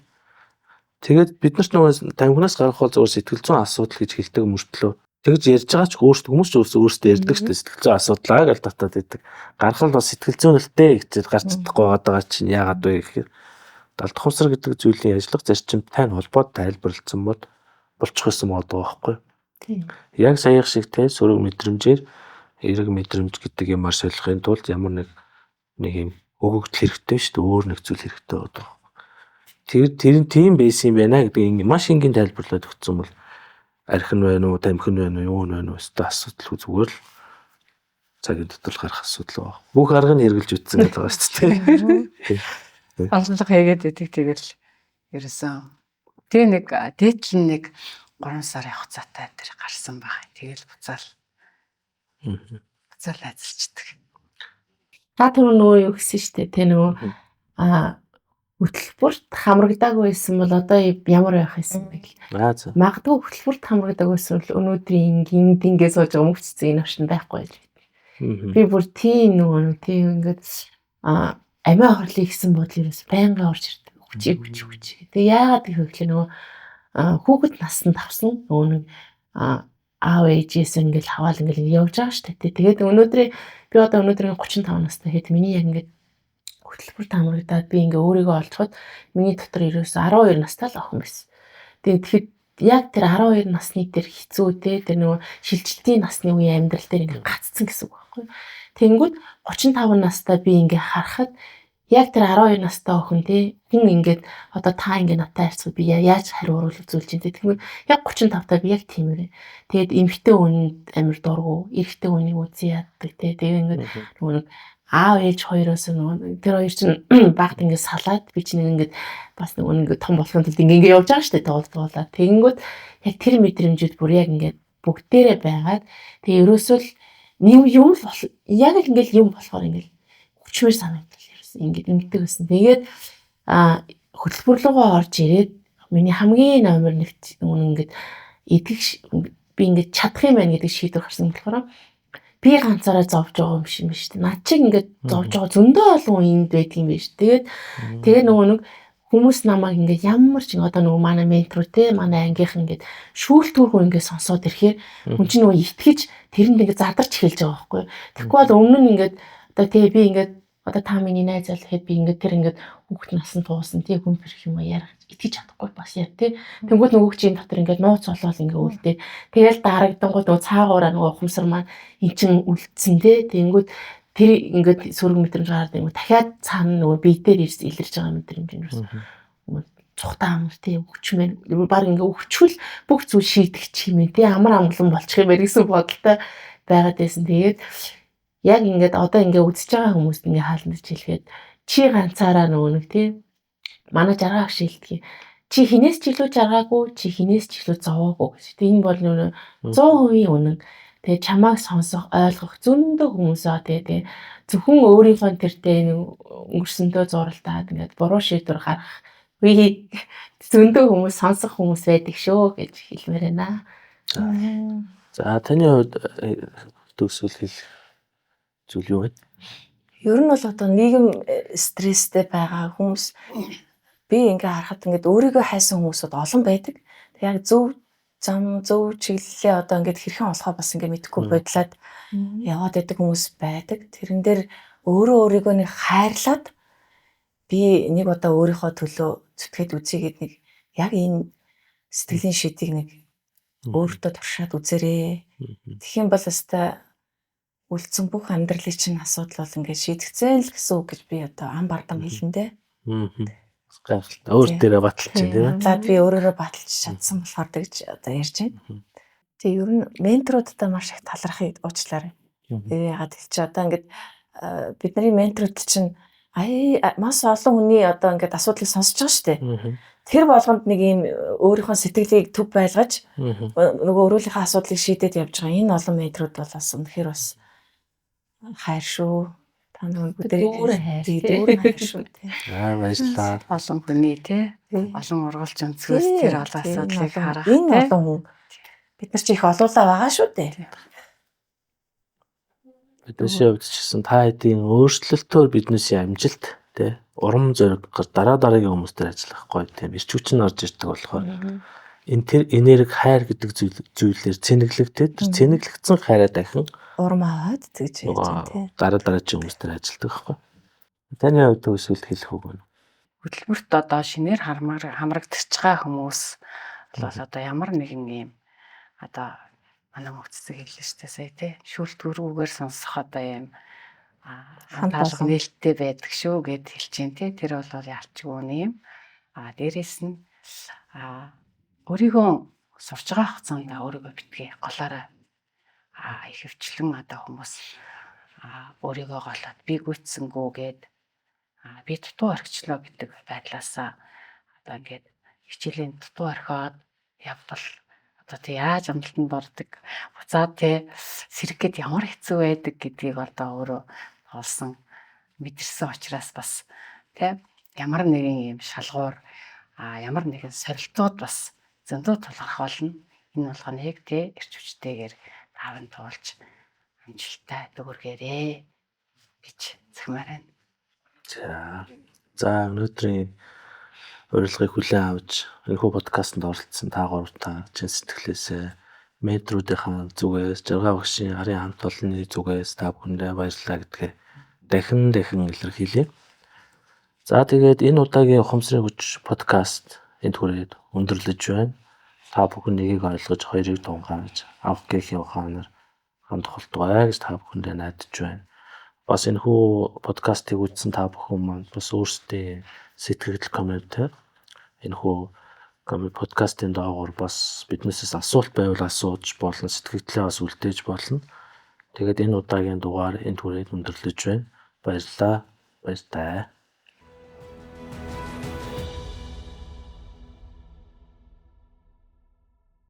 Тэгээд бид нарт нөгөө тамхинаас гарах бол зөвхөн сэтгэл зүйн асуудал гэж хэлдэг мөртлөө тэгж ярьж байгаа ч өөрсдөө хүмүүс ч өөрсдөө ярьдаг шүү дээ сэтгэл зүйн асуудлаа гэж татаад байдаг. Гарах нь бас сэтгэл зүйнэлтэй гэж гарч чадахгүй байгаа чинь яагаад вэ гэхээр далд хувсар гэдэг зүйлийн ажиллах зарчимтай нь холбоод тайлбарлагдсан бол болчих байсан байгаа байхгүй. Яг саяхан шиг те сөрөг мэдрэмжээр эерэг мэдрэмж гэдэг юмар солихын тулд ямар нэг юм өгөгдөл хэрэгтэй шүү дээ өөр нэг зүйл хэрэгтэй байгаа. Тэр тийм байсан юм байна гэдэг маш энгийн тайлбарлаад өгсөн бол архин байна уу, тамхин байна уу, юу байна уу өстой асуудал зүгээр л цагийн дотор гарах асуудал байна. Бүх арга нь хэрглэж үтсэн гэдэг байгаа шүү дээ. Онцлог хийгээд идэг тэгэл ерөөсөн. Тэгээ нэг дээдл нэг 3 сарын хугацаатай тэр гарсан байгаа. Тэгэл буцаал ажиллаждаг. Та түрүү нөгөө юу гэсэн штэ тэ нөгөө хөтөлбөрт хамрагдаагүй байсан бол одоо ямар байх байсан бэ гэл. Магадгүй хөтөлбөрт хамрагдаагүй байсан бол өнөөдрийн ингэдгээ сууж байгаа мөвчцэн энэ оршин байхгүй л. Би бүр тийм нөгөө тийм ингээд амиа хорлыг гэсэн бодол ерөөс байнга орж ирдэг. Хүчээ. Тэгээ яагаад гэвэл нөгөө хүүхэд насанд авсан нөгөө нэг аав ээжээс ингээл хаваал ингээл явж байгаа штэ. Тэгээд өнөөдрийн би одоо өнөөдрийн 35 настай хэд миний яг ингээд хөтөлбөрт хамрагдаад би ингээ өөрийгөө олцоход миний дотор ерөөсө 12 настай л охин байсан. Тэгэхэд яг тэр 12 насны тэр хэцүү тэр нөгөө шилжилтийн насны үеийн амьдрал дээр ингээ гаццсан гэсэн үг байхгүй. Тэнгүүд 35 настай би ингээ харахад яг тэр 12 настай охин хин ингээд одоо та ингээ надтай харьцах би яаж хариу үзүүлж чинь тэгвэл яг 35 таа би яг тиймэрээ. Тэгээд эмэгтэй хүн амир дургу, эрэгтэй хүний үзий яддаг тэгээ ингээд нөгөө аав ээж хоёроос нөгөө тэр хоёр чинь багт ингээд салаад би чинь ингээд бас нөгөө том болохын тулд ингээ явж байгаа штэ тоолдуулаад тэгэнгүүт яг тэр мэдрэмжүүд бүр яг ингээд бүгдээрээ байгаад тэгээ ерөөсөө л юм бол яг л ингээд юм болохоор ингээд хүчмэр санагдал ерөөсөө ингээд ингэдэг байсан. Тэгээд хөтөлбөр рүүгээ орж ирээд миний хамгийн номер 1 ингээд итгэж би ингээд чадах юм байна гэдэг шийдвэр гарсан болохоор би ганцаараа зовж байгаа юм шиг байна шүү дээ. Над чиг ингээд зовж байгаа зөндөө олон үеинд байдаг юм байна шүү. Тэгээд нөгөө нэг хүмүүс намайг ингээд ямар ч одоо нөгөө манай ментор манай ангийнхан ингээд шүүлтүүргүй ингээд сонсоод ирэхээр хүн чинь нөгөө итгэж тэрэнд ингээд задарч эхэлж байгаа байхгүй. Тэгэхгүй бол өмнө нь ингээд одоо би ингээд одоо та миний найз бол гэхэд би ингээд тэр ингээд хүүхэд насан туусан хүн бэрх юм ярих итгэж чадахгүй бас яа Тэнгүүд нөгөө чинь дотор ингээд нууц олоод ингээд үлдээ. Тэгэл дарагдангууд нөгөө цаагаараа нөгөө ухамсар маань эн чин үлдсэн Тэнгүүд тэр ингээд сөрөг мэдрэмж гараад ингээд дахиад цаана нөгөө бие дээр ирж илэрж байгаа мэдрэмж юм байна. Цухтаа амар өвчмэн баг ингээд өвчвөл бүх зүйл шийдэх чимээ амар амгалан болчих юм байна гэсэн бодолтой байгаад байсан. Тэгээд яг ингээд одоо ингээд үзэж байгаа хүмүүст ингээд хаалнаж хэлгээд чи ганцаараа нөгөө нэг манай жаргаа шилдэг. Чи хинээс ч илүү жаргаагүй, чи хинээс ч илүү зовоогүй гэж. Энэ бол нөгөө 100% үнэн. Тэгээ чамайг сонсох, ойлгох зөндөө хүмүүсээ тэгээ зөвхөн өөрийнхөө тэртээ өнгөрсөндөө зуралтаад ингээд буруу шийдвэр гаргах. Би зөндөө хүмүүс сонсох хүмүүс байдаг шүү гэж хэлмээр байна. За таны хувьд төгсгөл зүйл юу вэ? Ер нь бол одоо нийгэм стресстэй байгаа хүмүүс би ингээ харахад ингээд өөрийгөө хайсан хүмүүсүүд олон байдаг. Тэг яг зөв чиглэлээ одоо ингээд хэрхэн олохоо бас ингээ мэдэхгүй бодлоод яваад байдаг хүмүүс байдаг. Тэрэн дээр өөрийгөө нэг хайрлаад би нэг удаа өөрийнхөө төлөө зүтгээд үзье гэдэг нэг яг энэ сэтгэлийн шидийг нэг өөртөө туршаад үзээрэй. Тэгхийн бол өстой үлдсэн бүх амьдралын чинь асуудал бол ингээд шийдэгцэн л гэсэн үг гэж би одоо ам бардам хэлэндээ. Гайхалтай. Өөр дээрээ баталж байна тийм. За би өөрөөрөө баталж чадсан болохоор гэж одоо ярьж байна. Тэгээ ер нь менторуудтай маш их талархыг уучлаарай. Яагаад гэвэл чи одоо ингээд бидний менторууд чинь Маш олон хүний одоо ингээд асуудлыг сонсож байгаа шүү дээ. Аа. Тэр болгонд нэг юм өөрийнхөө сэтгэлийг төв байлгаж нөгөө өөрийнхөө асуудлыг шийдээд явж байгаа. Энэ олон метрүүд бол бас үнэхээр бас хайр шүү. Та нөгөө Дүүрэн хайр. дүүрэн хайр шүү тий. Баярлалаа. Олон хүний тий олон ургуулж өнцгөөс тэр олон асуудлыг харах Энэ тий. олон хүн бид нар ч их олуулаа байгаа шүү дээ. Бидний хувьд ч гэсэн та хэдийн өөрчлөлтөөр биднээс амжилт тий урам зориг дараа дараагийн хүмүүстэй ажиллах гоё тийм ирч хүч нь орж ирдэг болохоор энэ тэр энерги хайр гэдэг зүйлээр цэнэглэгдээд тэр цэнэглэгдсэн хайраа дахин Урам аваад тэгж яаж юм тий. дараа дараагийн хүмүүстэй ажилладаг байхгүй. Таны хувьд өсвөлт хэлэх үг нь. Хөдөлмөрт одоо шинээр хамрагдчихж байгаа хүмүүс бол одоо ямар нэгэн юм одоо манай мөгцөг хэллээ шүү дээ сая тий шүүлтгүүрүүгээр сонсох одоо юм хамталга нээлттэй байдаг шүү гэд хэлж дээ тий тэр бол ялчгүй юм дээрэс нь өөрийгөө сурч байгаа хугацаанд өөрийгөө битгий голаараа их хөвчлэн одоо хүмүүс өөрийгөө голоод би гүйцсэнгүү гэд би дутуу орхичлоо гэдэг байдлаасаа одоо ингээд хичээлийн дутуу орхиод явбал одоо тий яаж амлалтанд ордог буцаад тий сэргэхэд ямар хэцүү байдаг гэдгийг одоо өөрөө олсон мэдэрсэн учраас бас тий ямар нэгэн юм шалгуур ямар нэгэн сорилтууд бас зөндөө тулгарх болно. Энэ болгоныг тий эрч хүчтэйгээр таван туулж амжилттай дүүргээрээ гэж захимаар байна. За өнөөдрийн урилгыг хүлээн авч энэхүү подкастт оролцсон та гуравтаа чин сэтгэлээсээ метрүүдийн зүгээс жаргал багшийн арын хамт олонны зүгээс та бүхэндээ баярлалаа гэдгээ дахин илэрхийлье. За тэгээд энэ удаагийн ухамсарын хүч подкаст энд хүрээд өндөрлөж байна. Та бүхэн нэгийг ойлгож хоёрыг тунгааж авах гэхийн ухаанаар хамт холтгоё гэж та бүхэндээ найдаж байна. Бас энэхүү подкастыг үзсэн та бүхэн маань бас өөрсдийн сэтгэл коммент энэхүү подкастын доогоор бас биднээс асуулт байвал асууж болно, сэтгэлдээ бас үлдээж болно. Тэгээд энэ удаагийн дугаар энд хүрээд өндөрлөж байна. Баярлалаа. Баяртай.